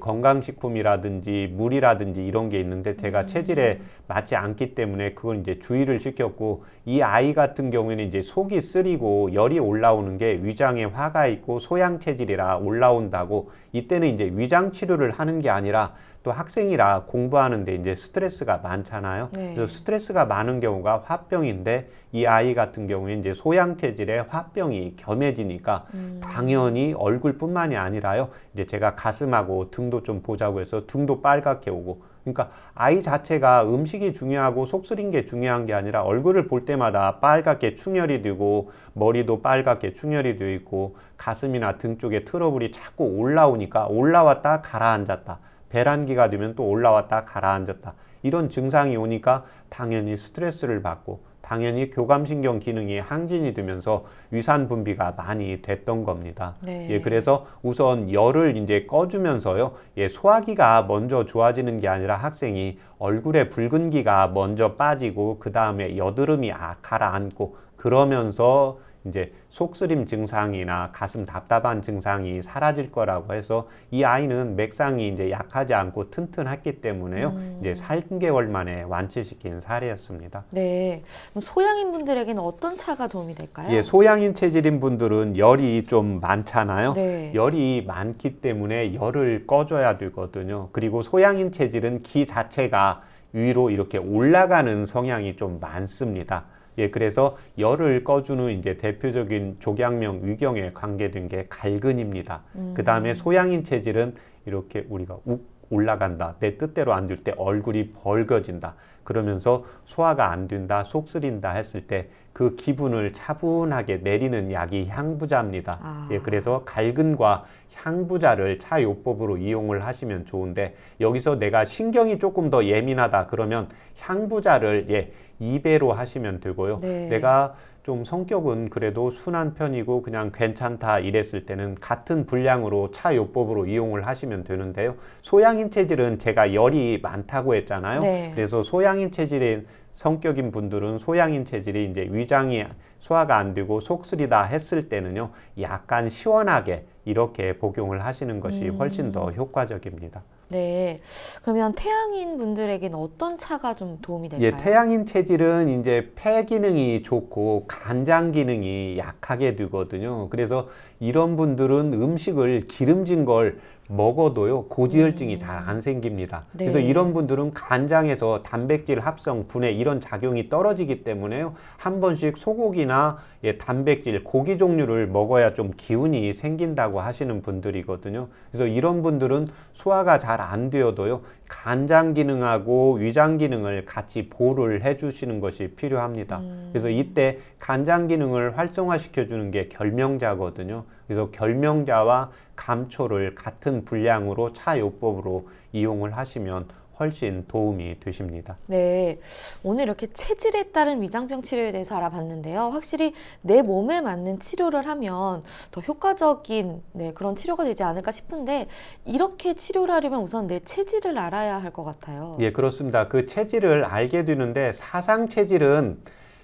건강식품이라든지 물이라든지 이런 게 있는데 제가 체질에 맞지 않기 때문에 그걸 이제 주의를 시켰고 이 아이 같은 경우에는 이제 속이 쓰리고 열이 올라오는 게 위장에 화가 있고 소양 체질이라 올라온다고 이때는 이제 위장 치료를 하는 게 아니라 또 학생이라 공부하는데 이제 스트레스가 많잖아요. 네. 그래서 스트레스가 많은 경우가 화병인데 이 아이 같은 경우에 이제 소양 체질에 화병이 겸해지니까 당연히 얼굴뿐만이 아니라요. 이제 제가 가슴하고 등도 좀 보자고 해서 등도 빨갛게 오고 그러니까 아이 자체가 음식이 중요하고 속 쓰린 게 중요한 게 아니라 얼굴을 볼 때마다 빨갛게 충혈이 되고 머리도 빨갛게 충혈이 되어 있고 가슴이나 등 쪽에 트러블이 자꾸 올라오니까 올라왔다 가라앉았다. 배란기가 되면 또 올라왔다 가라앉았다. 이런 증상이 오니까 당연히 스트레스를 받고 당연히 교감신경 기능이 항진이 되면서 위산 분비가 많이 됐던 겁니다. 네. 예, 그래서 우선 열을 이제 꺼주면서요. 예, 소화기가 먼저 좋아지는 게 아니라 학생이 얼굴에 붉은기가 먼저 빠지고 그 다음에 여드름이 가라앉고 그러면서 이제 속쓰림 증상이나 가슴 답답한 증상이 사라질 거라고 해서 이 아이는 맥상이 이제 약하지 않고 튼튼했기 때문에요. 이제 3개월 만에 완치시킨 사례였습니다. 네. 그럼 소양인 분들에게는 어떤 차가 도움이 될까요? 예, 소양인 체질인 분들은 열이 좀 많잖아요. 네. 열이 많기 때문에 열을 꺼줘야 되거든요. 그리고 소양인 체질은 기 자체가 위로 이렇게 올라가는 성향이 좀 많습니다. 예, 그래서 열을 꺼주는 이제 대표적인 족양명 위경에 관계된 게 갈근입니다. 그 다음에 소양인 체질은 이렇게 우리가 욱 올라간다. 내 뜻대로 안 될 때 얼굴이 벌거진다. 그러면서 소화가 안 된다, 속 쓰린다 했을 때 그 기분을 차분하게 내리는 약이 향부자입니다. 예, 그래서 갈근과 향부자를 차요법으로 이용을 하시면 좋은데 여기서 내가 신경이 조금 더 예민하다 그러면 향부자를 2배로 하시면 되고요. 네. 내가 좀 성격은 그래도 순한 편이고 그냥 괜찮다 이랬을 때는 같은 분량으로 차요법으로 이용을 하시면 되는데요. 소양인 체질은 제가 열이 많다고 했잖아요. 네. 그래서 소양인 체질의 성격인 분들은 소양인 체질이 이제 위장이 소화가 안 되고 속쓰리다 했을 때는요, 약간 시원하게 이렇게 복용을 하시는 것이 훨씬 더 효과적입니다. 네. 그러면 태양인 분들에게는 어떤 차가 좀 도움이 될까요? 예, 태양인 체질은 이제 폐 기능이 좋고 간장 기능이 약하게 되거든요. 그래서 이런 분들은 음식을 기름진 걸 먹어도요, 고지혈증이 잘 안 생깁니다. 네. 그래서 이런 분들은 간장에서 단백질 합성, 분해 이런 작용이 떨어지기 때문에요, 한 번씩 소고기나 단백질, 고기 종류를 먹어야 좀 기운이 생긴다고 하시는 분들이거든요. 그래서 이런 분들은 소화가 잘 안 되어도요, 간장 기능하고 위장 기능을 같이 보호를 해주시는 것이 필요합니다. 그래서 이때 간장 기능을 활성화시켜 주는 게 결명자거든요. 그래서 결명자와 감초를 같은 분량으로 차요법으로 이용을 하시면 훨씬 도움이 되십니다. 네, 오늘 이렇게 체질에 따른 위장병 치료에 대해서 알아봤는데요. 확실히 내 몸에 맞는 치료를 하면 더 효과적인 그런 치료가 되지 않을까 싶은데, 이렇게 치료를 하려면 우선 내 체질을 알아야 할 것 같아요. 예, 그렇습니다. 그 체질을 알게 되는데 사상 체질은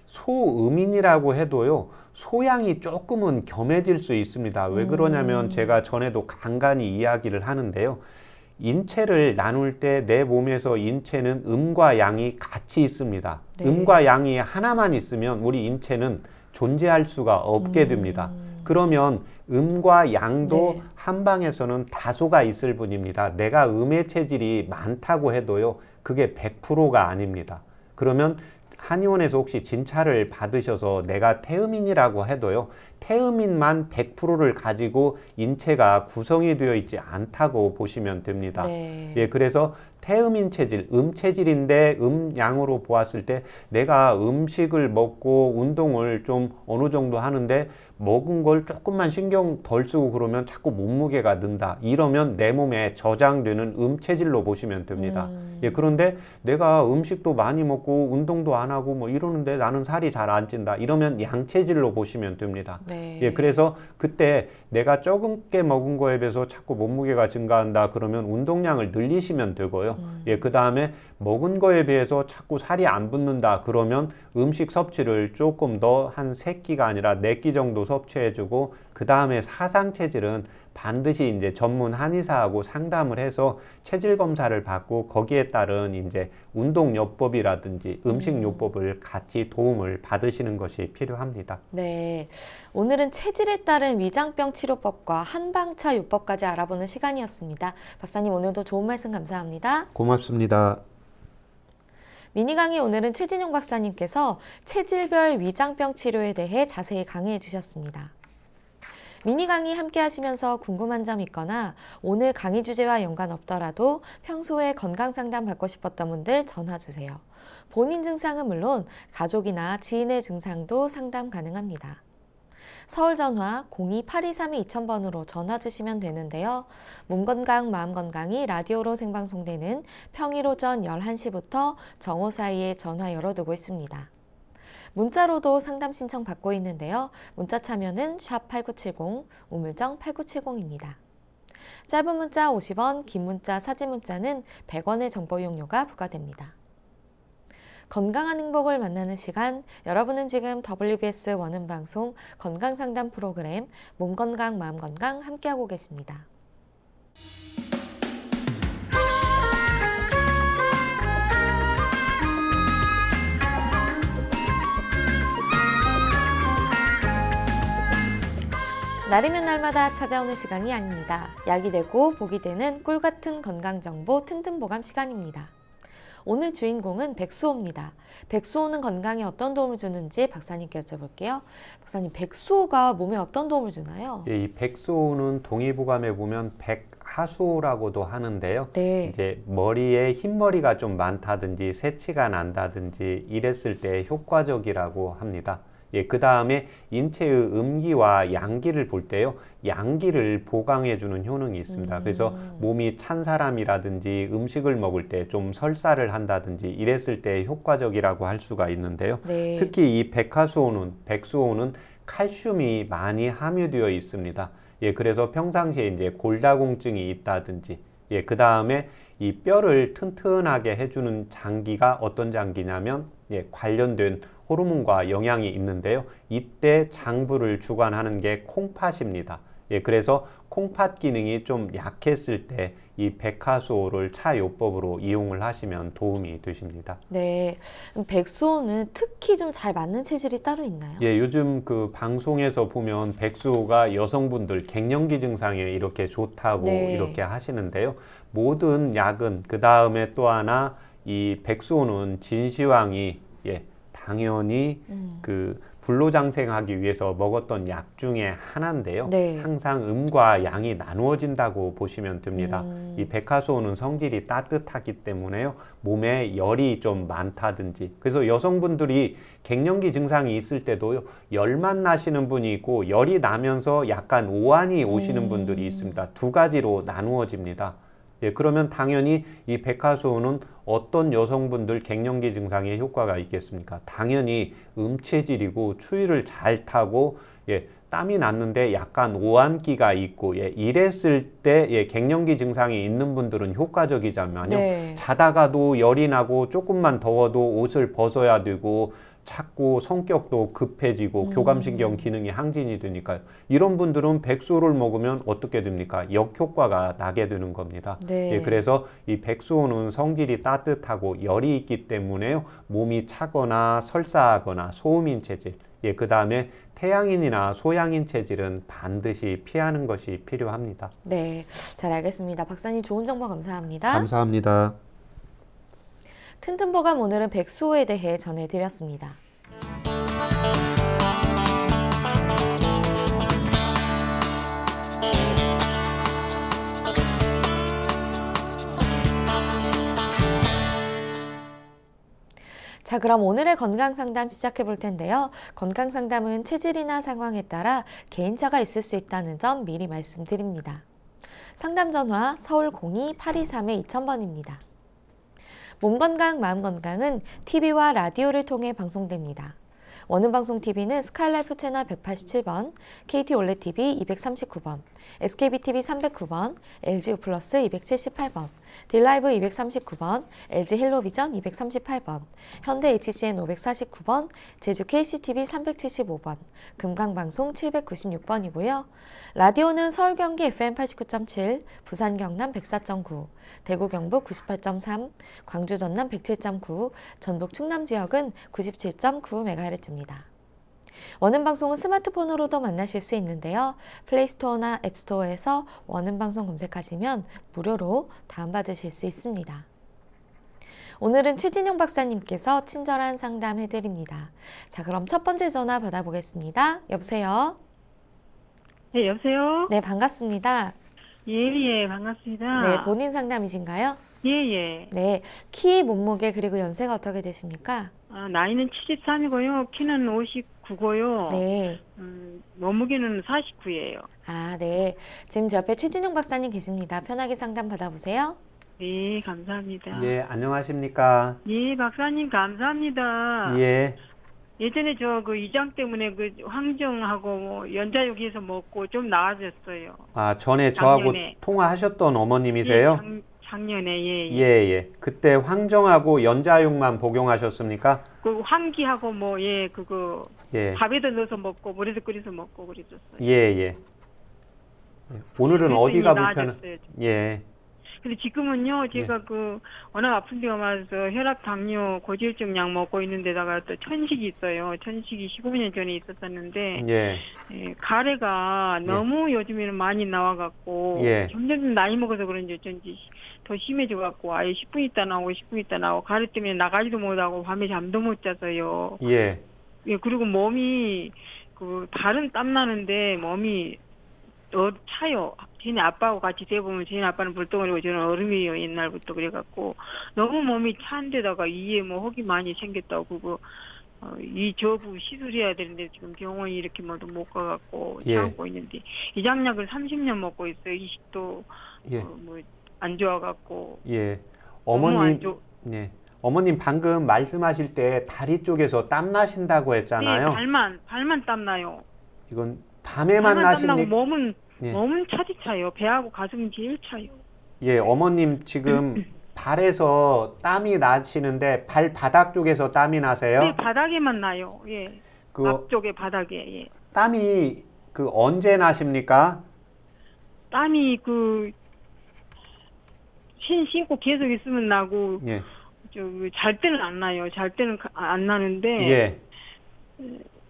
소음인이라고 해도요, 소양이 조금은 겸해질 수 있습니다. 왜 그러냐면 제가 전에도 간간히 이야기를 하는데요. 인체를 나눌 때 내 몸에서 인체는 음과 양이 같이 있습니다. 네. 음과 양이 하나만 있으면 우리 인체는 존재할 수가 없게 됩니다. 그러면 음과 양도 네. 한 방에서는 다소가 있을 뿐입니다. 내가 음의 체질이 많다고 해도요, 그게 100%가 아닙니다. 그러면 한의원에서 혹시 진찰을 받으셔서 내가 태음인이라고 해도요, 태음인만 100%를 가지고 인체가 구성이 되어 있지 않다고 보시면 됩니다. 네. 예, 그래서 태음인 체질, 음체질인데 음양으로 보았을 때 내가 음식을 먹고 운동을 좀 어느 정도 하는데 먹은 걸 조금만 신경 덜 쓰고 그러면 자꾸 몸무게가 는다. 이러면 내 몸에 저장되는 음체질로 보시면 됩니다. 예, 그런데 내가 음식도 많이 먹고 운동도 안 하고 뭐 이러는데 나는 살이 잘 안 찐다. 이러면 양체질로 보시면 됩니다. 네. 예, 그래서 그때 내가 적게 먹은 거에 비해서 자꾸 몸무게가 증가한다 그러면 운동량을 늘리시면 되고요. 예, 그 다음에 먹은 거에 비해서 자꾸 살이 안 붙는다 그러면 음식 섭취를 조금 더 한 3끼가 아니라 4끼 정도 섭취해주고, 그 다음에 사상 체질은 반드시 이제 전문 한의사하고 상담을 해서 체질 검사를 받고 거기에 따른 이제 운동요법이라든지 음식요법을 같이 도움을 받으시는 것이 필요합니다. 네, 오늘은 체질에 따른 위장병 치료법과 한방차 요법까지 알아보는 시간이었습니다. 박사님, 오늘도 좋은 말씀 감사합니다. 고맙습니다. 미니 강의, 오늘은 최진용 박사님께서 체질별 위장병 치료에 대해 자세히 강의해 주셨습니다. 미니 강의 함께 하시면서 궁금한 점 있거나 오늘 강의 주제와 연관 없더라도 평소에 건강 상담 받고 싶었던 분들 전화 주세요. 본인 증상은 물론 가족이나 지인의 증상도 상담 가능합니다. 서울 전화 02-8232-2000번으로 전화 주시면 되는데요. 몸건강, 마음건강이 라디오로 생방송되는 평일 오전 11시부터 정오 사이에 전화 열어두고 있습니다. 문자로도 상담 신청 받고 있는데요. 문자 참여는 샵8970, 우물정 8970입니다. 짧은 문자 50원, 긴 문자, 사진 문자는 100원의 정보 이용료가 부과됩니다. 건강한 행복을 만나는 시간, 여러분은 지금 WBS 원음방송 건강상담 프로그램 몸건강, 마음건강 함께하고 계십니다. 날이면 날마다 찾아오는 시간이 아닙니다. 약이 되고 복이 되는 꿀같은 건강정보 튼튼보감 시간입니다. 오늘 주인공은 백수호입니다. 백수호는 건강에 어떤 도움을 주는지 박사님께 여쭤볼게요. 박사님, 백수호가 몸에 어떤 도움을 주나요? 예, 이 백수호는 동의보감에 보면 백하수호라고도 하는데요. 네. 이제 머리에 흰머리가 좀 많다든지 새치가 난다든지 이랬을 때 효과적이라고 합니다. 예, 그 다음에 인체의 음기와 양기를 볼 때요, 양기를 보강해 주는 효능이 있습니다. 그래서 몸이 찬 사람이라든지 음식을 먹을 때 좀 설사를 한다든지 이랬을 때 효과적이라고 할 수가 있는데요. 네. 특히 이 백수호는 칼슘이 많이 함유되어 있습니다. 예, 그래서 평상시에 이제 골다공증이 있다든지, 예, 그 다음에 이 뼈를 튼튼하게 해주는 장기가 어떤 장기냐면, 예, 관련된 호르몬과 영향이 있는데요. 이때 장부를 주관하는 게 콩팥입니다. 예, 그래서 콩팥 기능이 좀 약했을 때 이 백화수호를 차요법으로 이용을 하시면 도움이 되십니다. 네. 그럼 백수호는 특히 좀 잘 맞는 체질이 따로 있나요? 예, 요즘 그 방송에서 보면 백수호가 여성분들 갱년기 증상에 이렇게 좋다고 네. 이렇게 하시는데요. 모든 약은 그 다음에 또 하나 이 백수호는 진시황이 예, 당연히 그 불로장생하기 위해서 먹었던 약 중에 하나인데요. 네. 항상 음과 양이 나누어진다고 보시면 됩니다. 이 백화수호는 성질이 따뜻하기 때문에요. 몸에 열이 좀 많다든지. 그래서 여성분들이 갱년기 증상이 있을 때도요. 열만 나시는 분이 있고 열이 나면서 약간 오한이 오시는 분들이 있습니다. 두 가지로 나누어집니다. 예, 그러면 당연히 이 백화수호는 어떤 여성분들 갱년기 증상에 효과가 있겠습니까? 당연히 음체질이고 추위를 잘 타고 예, 땀이 났는데 약간 오한기가 있고 예, 이랬을 때 예, 갱년기 증상이 있는 분들은 효과적이자면요. 네. 자다가도 열이 나고 조금만 더워도 옷을 벗어야 되고 자꾸 성격도 급해지고 교감신경 기능이 항진이 되니까요. 이런 분들은 백수호를 먹으면 어떻게 됩니까? 역효과가 나게 되는 겁니다. 네. 예, 그래서 이 백수호는 성질이 따뜻하고 열이 있기 때문에요. 몸이 차거나 설사하거나 소음인 체질, 예, 그 다음에 태양인이나 소양인 체질은 반드시 피하는 것이 필요합니다. 네, 잘 알겠습니다. 박사님 좋은 정보 감사합니다. 감사합니다. 튼튼보감 오늘은 백수호에 대해 전해드렸습니다. 자, 그럼 오늘의 건강상담 시작해 볼 텐데요. 건강상담은 체질이나 상황에 따라 개인차가 있을 수 있다는 점 미리 말씀드립니다. 상담 전화 서울 02-823-2000번입니다. 몸건강, 마음건강은 TV와 라디오를 통해 방송됩니다. 원음방송TV는 스카이라이프 채널 187번, KT 올레TV 239번, SKBTV 309번, LG 플러스 278번, 딜라이브 239번, LG 헬로비전 238번, 현대 HCN 549번, 제주 KCTV 375번, 금강방송 796번이고요. 라디오는 서울 경기 FM 89.7, 부산 경남 104.9, 대구 경북 98.3, 광주 전남 107.9, 전북 충남 지역은 97.9MHz입니다. 원음방송은 스마트폰으로도 만나실 수 있는데요. 플레이스토어나 앱스토어에서 원음방송 검색하시면 무료로 다운받으실 수 있습니다. 오늘은 최진용 박사님께서 친절한 상담 해드립니다. 자, 그럼 첫 번째 전화 받아보겠습니다. 여보세요? 네, 여보세요? 네, 반갑습니다. 예, 반갑습니다. 네, 본인 상담이신가요? 예. 네, 키, 몸무게, 그리고 연세가 어떻게 되십니까? 나이는 73이고요. 키는 59고요. 네. 몸무게는 49예요. 아, 네. 지금 제 옆에 최진용 박사님 계십니다. 편하게 상담 받아보세요. 네, 감사합니다. 예, 안녕하십니까? 예, 박사님 감사합니다. 예. 예전에 저 그 이장 때문에 그 황정하고 뭐 연자육에서 먹고 좀 나아졌어요. 아, 전에 저하고 작년에. 통화하셨던 어머님이세요? 예, 작년에 예. 그때 황정하고 연자육만 복용하셨습니까? 그 황기하고 뭐 그거 예. 밥에다 넣어서 먹고 물에서 끓여서 먹고 그랬었어요. 예. 오늘은 그래서 어디가 이미 불편? 나아졌어요. 예. 근데 지금은요, 제가 워낙 아픈 데가 많아서 혈압, 당뇨, 고지혈증 약 먹고 있는데다가 또 천식이 있어요. 천식이 15년 전에 있었었는데, 예. 예, 가래가 너무 요즘에는 많이 나와갖고, 예. 점점 나이 먹어서 그런지 어쩐지 더 심해져갖고, 아예 10분 있다 나오고, 10분 있다 나오고, 가래 때문에 나가지도 못하고, 밤에 잠도 못 자서요. 예. 예, 그리고 몸이, 발은 땀나는데, 몸이 차요. 쟤네 아빠하고 같이 대보면 쟤네 아빠는 불덩어리고 저는 얼음이에요. 옛날부터 그래갖고 너무 몸이 차한데다가 이에 뭐 혹이 많이 생겼다고 이 저부 시술해야 되는데 지금 병원이 이렇게 뭐도 못 가갖고 예. 참고 있는데 이장약을 30년 먹고 있어요. 이식도 예. 뭐 안 좋아갖고 예. 너무 안 어머님, 좋. 예. 어머님 방금 말씀하실 때 다리 쪽에서 땀 나신다고 했잖아요. 네, 발만 땀 나요. 이건 밤에만 발만 땀 나고 나십니까? 몸은 차디 차요. 배하고 가슴이 제일 차요. 예, 어머님 지금 발에서 땀이 나시는데 발바닥 쪽에서 땀이 나세요? 네, 바닥에만 나요. 예. 그 앞쪽에 바닥에. 예. 땀이 언제 나십니까? 땀이 신고 계속 있으면 나고 예. 잘 때는 안 나요. 잘 때는 안 나는데 예.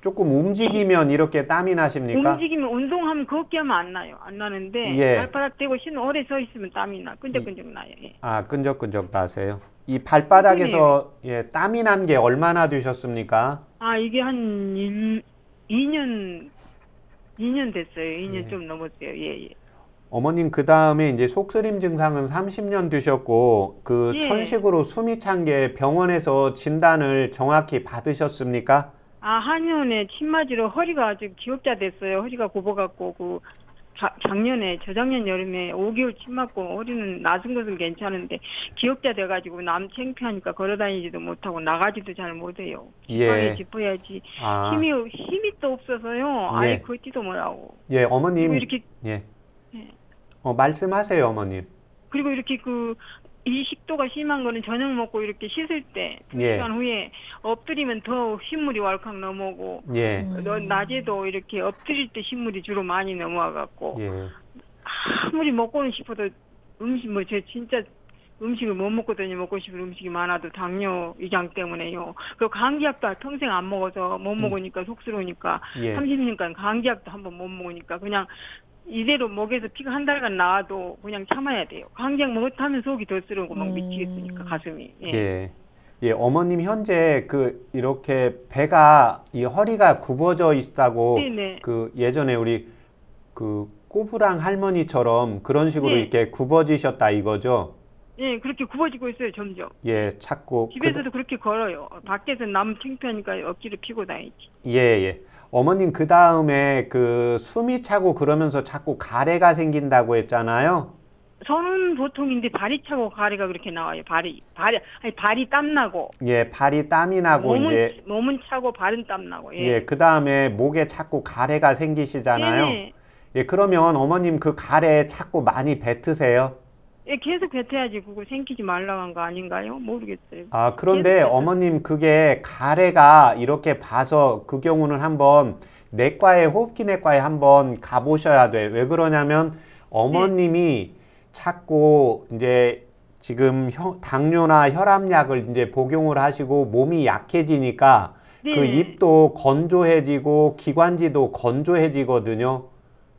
조금 움직이면 이렇게 땀이 나십니까? 움직이면 운동하면 걷기 하면 안 나요. 안 나는데 예. 발바닥 대고 오래 서 있으면 땀이 나. 끈적끈적 나요. 예. 아, 끈적끈적 나세요. 이 발바닥에서 예, 땀이 난 게 얼마나 되셨습니까? 아, 이게 한 2년 됐어요. 2년 예. 좀 넘었어요. 예, 예. 어머님 그 다음에 이제 속쓰림 증상은 30년 되셨고 예. 천식으로 숨이 찬 게 병원에서 진단을 정확히 받으셨습니까? 아, 한의원에 침 맞으러 허리가 아주 기억자 됐어요. 허리가 굽어갖고 작년에 저작년 여름에 5개월 침 맞고 허리는 나은 것은 괜찮은데 기억자 돼가지고 남 창피하니까 걸어다니지도 못하고 나가지도 잘 못해요. 예. 짚어야 짚어야지. 아. 힘이 또 없어서요. 아예 예. 걷지도 못하고. 예, 어머님. 이렇게 예. 예. 말씀하세요, 어머님. 그리고 이렇게 이 식도가 심한 거는 저녁 먹고 이렇게 씻을 때 2시간 예. 후에 엎드리면 더 신물이 왈칵 넘어오고 예. 낮에도 이렇게 엎드릴 때 신물이 주로 많이 넘어와 갖고 예. 아무리 먹고는 싶어도 제 진짜 음식을 못 먹거든요. 먹고 싶은 음식이 많아도 당뇨 위장 때문에요. 그리고 감기약도 평생 안 먹어서 못 먹으니까 속쓰러우니까 예. 30년간 감기약도 한번 못 먹으니까 그냥 이대로 목에서 피가 한 달간 나와도 그냥 참아야 돼요. 감기약 먹었다면 속이 더 쓰러우고 막 미치겠으니까 가슴이. 예. 예. 예, 어머님 현재 이렇게 배가 이 허리가 굽어져 있다고 네네. 예전에 우리 꼬부랑 할머니처럼 그런 식으로 네. 이렇게 굽어지셨다 이거죠? 예, 그렇게 굽어지고 있어요, 점점. 예, 자꾸 집에서도 그렇게 걸어요. 밖에서 남 창피하니까 억지로 피고 다니지. 예, 예. 어머님 그 다음에 숨이 차고 그러면서 자꾸 가래가 생긴다고 했잖아요. 저는 보통인데 발이 차고 가래가 그렇게 나와요. 발이 땀 나고. 예, 발이 땀이 나고 몸은 차고 발은 땀 나고. 예. 예, 그 다음에 목에 자꾸 가래가 생기시잖아요. 예. 예, 그러면 어머님 그 가래 자꾸 많이 뱉으세요? 예, 계속 뱉어야지 그거 생기지 말라고 한 거 아닌가요? 모르겠어요. 아, 그런데 어머님 그게 가래가 이렇게 봐서 그 경우는 한번 호흡기 내과에 한번 가보셔야 돼. 왜 그러냐면 어머님이 자꾸 이제 지금 당뇨나 혈압약을 이제 복용을 하시고 몸이 약해지니까 그 입도 건조해지고 기관지도 건조해지거든요.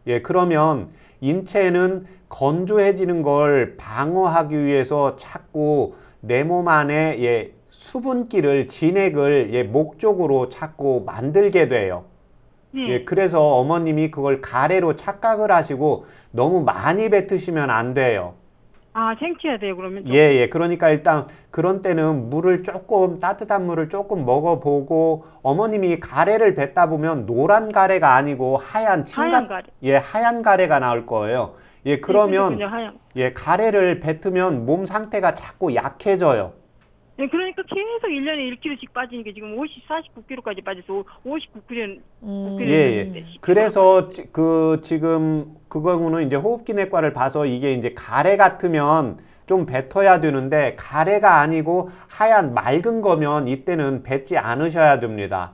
예, 그러면 인체는 건조해지는 걸 방어하기 위해서 자꾸 내 몸 안에 수분기를 진액을 목 쪽으로 자꾸 만들게 돼요. 예, 그래서 어머님이 그걸 가래로 착각을 하시고 너무 많이 뱉으시면 안 돼요. 아, 생취해야 돼요, 그러면? 예. 그러니까 일단 그런 때는 따뜻한 물을 조금 먹어보고 어머님이 가래를 뱉다 보면 노란 가래가 아니고 하얀 가래. 예, 하얀 가래가 나올 거예요. 예, 그러면 예, 가래를 뱉으면 몸 상태가 자꾸 약해져요. 예, 그러니까 계속 1년에 1kg씩 빠지니까 지금 49kg까지 빠져서 59kg. 예. 그래서 지금 그거는 이제 호흡기 내과를 봐서 이게 이제 가래 같으면 좀 뱉어야 되는데 가래가 아니고 하얀 맑은 거면 이때는 뱉지 않으셔야 됩니다.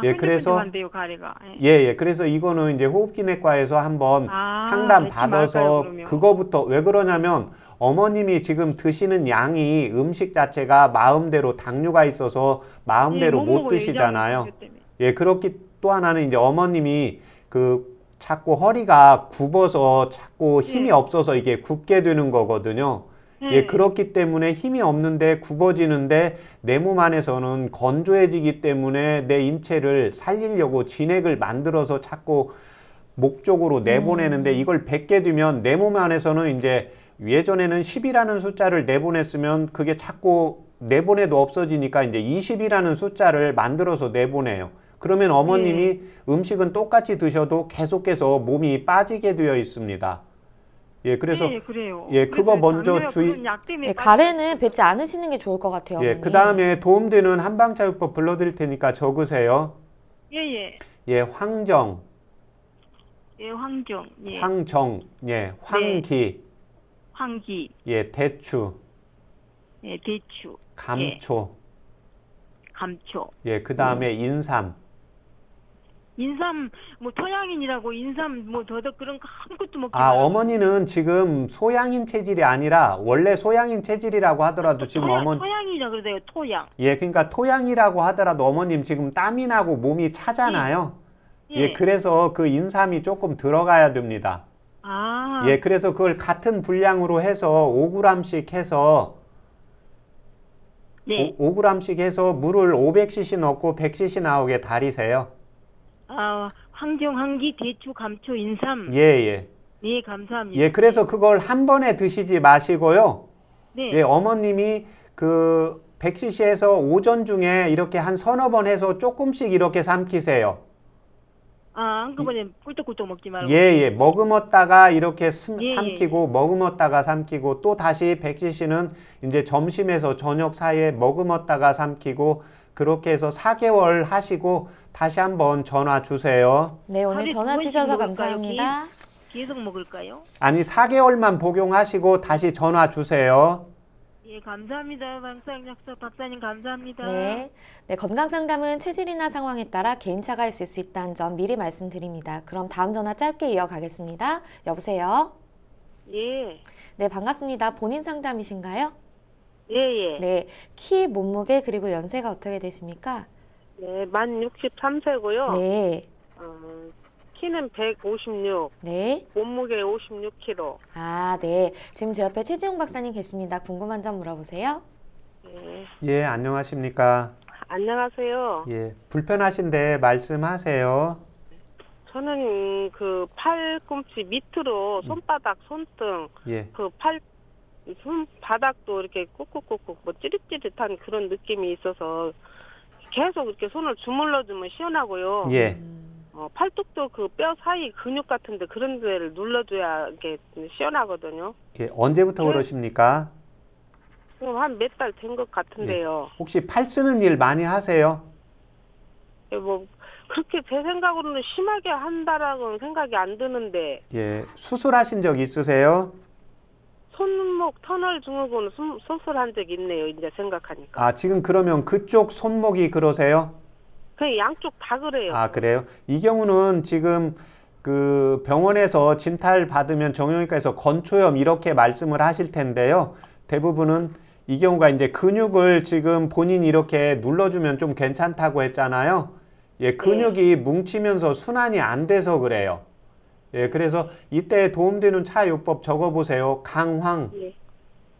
예, 그래서 끈적끈적한데요, 가래가. 예. 예, 예. 그래서 이거는 이제 호흡기내과에서 한번 상담 뱉지 말까요, 받아서 그러면? 그거부터 왜 그러냐면 어머님이 지금 드시는 양이 음식 자체가 마음대로 당뇨가 있어서 마음대로 못 못 먹어요, 드시잖아요. 위장 때문에. 예, 그렇기 또 하나는 이제 어머님이 그 자꾸 허리가 굽어서 자꾸 힘이 네. 없어서 이게 굽게 되는 거거든요. 예, 네. 그렇기 때문에 힘이 없는데 굽어지는데 내 몸 안에서는 건조해지기 때문에 내 인체를 살리려고 진액을 만들어서 자꾸 목 쪽으로 내보내는데 이걸 100개 두면 내 몸 안에서는 이제 예전에는 10이라는 숫자를 내보냈으면 그게 자꾸 내보내도 없어지니까 이제 20이라는 숫자를 만들어서 내보내요. 그러면 어머님이 음식은 똑같이 드셔도 계속해서 몸이 빠지게 되어 있습니다. 예, 그래서 네, 그래요. 예, 그거 그래서 먼저 당뇨약 주의. 그런 약 때문에 네, 가래는 뱉지 않으시는 게 좋을 것 같아요. 예, 어머니. 그 다음에 도움되는 한방차요법 불러드릴 테니까 적으세요. 예예. 예, 황정, 예, 황정. 예. 황정, 예, 황기, 황기. 예, 대추, 예, 대추. 감초, 감초. 예, 그 다음에 인삼. 인삼 뭐 토양인이라고 인삼 뭐 더덕 그런 거 아무것도 먹지 아, 말라고. 어머니는 지금 소양인 체질이 아니라 원래 소양인 체질이라고 하더라도 지금 토양이라 그러대요. 토양. 예, 그러니까 토양이라고 하더라도 어머님 지금 땀이 나고 몸이 차잖아요. 예, 그래서 그 인삼이 조금 들어가야 됩니다. 아. 예, 그래서 그걸 같은 분량으로 해서 5g씩 해서 네. 5g씩 해서 물을 500cc 넣고 100cc 나오게 달이세요. 아, 황정, 황기, 대추, 감초, 인삼. 예, 예. 네, 감사합니다. 예, 그래서 그걸 한 번에 드시지 마시고요. 네. 예, 어머님이 그 100cc에서 오전 중에 이렇게 한 서너 번 해서 조금씩 이렇게 삼키세요. 아, 한꺼번에 꿀떡꿀떡 먹지 말고. 예, 예. 머금었다가 이렇게 예, 삼키고, 머금었다가 삼키고, 또 다시 100cc는 이제 점심에서 저녁 사이에 머금었다가 삼키고, 그렇게 해서 4개월 하시고, 다시 한번 전화 주세요. 네, 오늘 하루에 전화 두 번씩 주셔서 먹을까요? 감사합니다. 계속 먹을까요? 아니, 4개월만 복용하시고, 다시 전화 주세요. 예, 감사합니다. 박사님 감사합니다. 네. 네, 건강 상담은 체질이나 상황에 따라 개인차가 있을 수 있다는 점 미리 말씀드립니다. 그럼 다음 전화 짧게 이어가겠습니다. 여보세요? 예. 네, 반갑습니다. 본인 상담이신가요? 예, 예. 네, 키, 몸무게, 그리고 연세가 어떻게 되십니까? 네, 만 63세고요. 네, 키는 156, 네. 몸무게 56kg. 아, 네. 지금 제 옆에 최지웅 박사님 계십니다. 궁금한 점 물어보세요. 네. 예, 안녕하십니까. 안녕하세요. 예, 불편하신데 말씀하세요. 저는 그 팔꿈치 밑으로 손바닥, 손등, 예, 그 손바닥도 이렇게 꾹꾹꾹꾹 뭐 찌릿찌릿한 그런 느낌이 있어서 계속 이렇게 손을 주물러주면 시원하고요. 예. 팔뚝도 그 뼈 사이 근육 같은데 그런 데를 눌러줘야 이렇게 시원하거든요. 예, 언제부터 그러십니까? 그럼 한 몇 달 된 것 같은데요. 혹시 팔 쓰는 일 많이 하세요? 예, 뭐 그렇게 제 생각으로는 심하게 한다라고는 생각이 안 드는데 예, 수술하신 적 있으세요? 손목 터널 증후군 수술한 적이 있네요. 이제 생각하니까. 아, 지금 그러면 그쪽 손목이 그러세요? 그냥 양쪽 다 그래요. 아, 그래요? 이 경우는 지금 그 병원에서 진찰 받으면 정형외과에서 건초염 이렇게 말씀을 하실 텐데요. 대부분은 이 경우가 이제 근육을 지금 본인이 이렇게 눌러주면 좀 괜찮다고 했잖아요. 예, 근육이 뭉치면서 순환이 안 돼서 그래요. 예, 그래서 이때 도움되는 차요법 적어보세요. 강황. 예.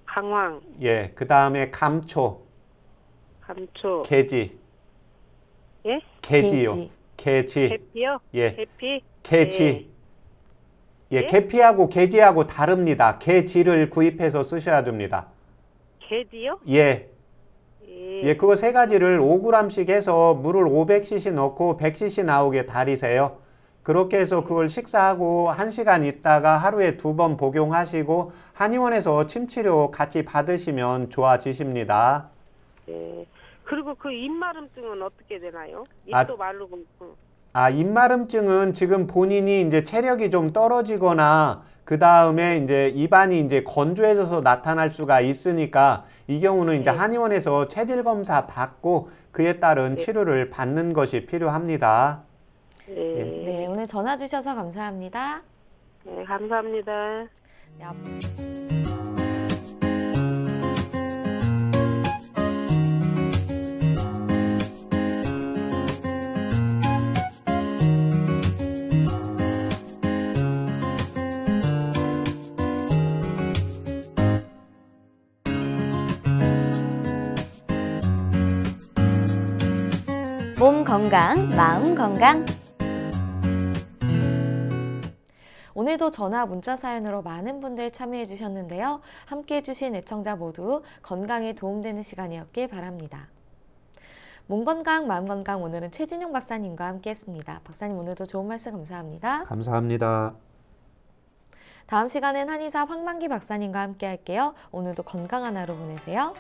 강황, 예, 그 다음에 감초, 감초, 개지. 예? 개지요. 개지. 계피요? 예, 계피? 개지. 예, 예? 계피하고 개지하고 다릅니다. 개지를 구입해서 쓰셔야 됩니다. 게디요? 예, 예. 예, 그거 세 가지를 5g씩 해서 물을 500cc 넣고 100cc 나오게 달이세요. 그렇게 해서 그걸 식사하고 1시간 있다가 하루에 2번 복용하시고 한의원에서 침치료 같이 받으시면 좋아지십니다. 예. 그리고 그 입마름증은 어떻게 되나요? 아, 입도 마르고. 입마름증은 지금 본인이 이제 체력이 좀 떨어지거나 그 다음에 이제 입안이 이제 건조해져서 나타날 수가 있으니까 이 경우는 이제 네. 한의원에서 체질 검사 받고 그에 따른 네. 치료를 받는 것이 필요합니다. 네. 네, 오늘 전화 주셔서 감사합니다. 네, 감사합니다. 네, 앞- 몸 건강, 마음 건강. 오늘도 전화 문자 사연으로 많은 분들 참여해 주셨는데요. 함께 해주신 애청자 모두 건강에 도움되는 시간이었길 바랍니다. 몸 건강, 마음 건강, 오늘은 최진용 박사님과 함께 했습니다. 박사님 오늘도 좋은 말씀 감사합니다. 감사합니다. 다음 시간엔 한의사 황만기 박사님과 함께 할게요. 오늘도 건강한 하루 보내세요.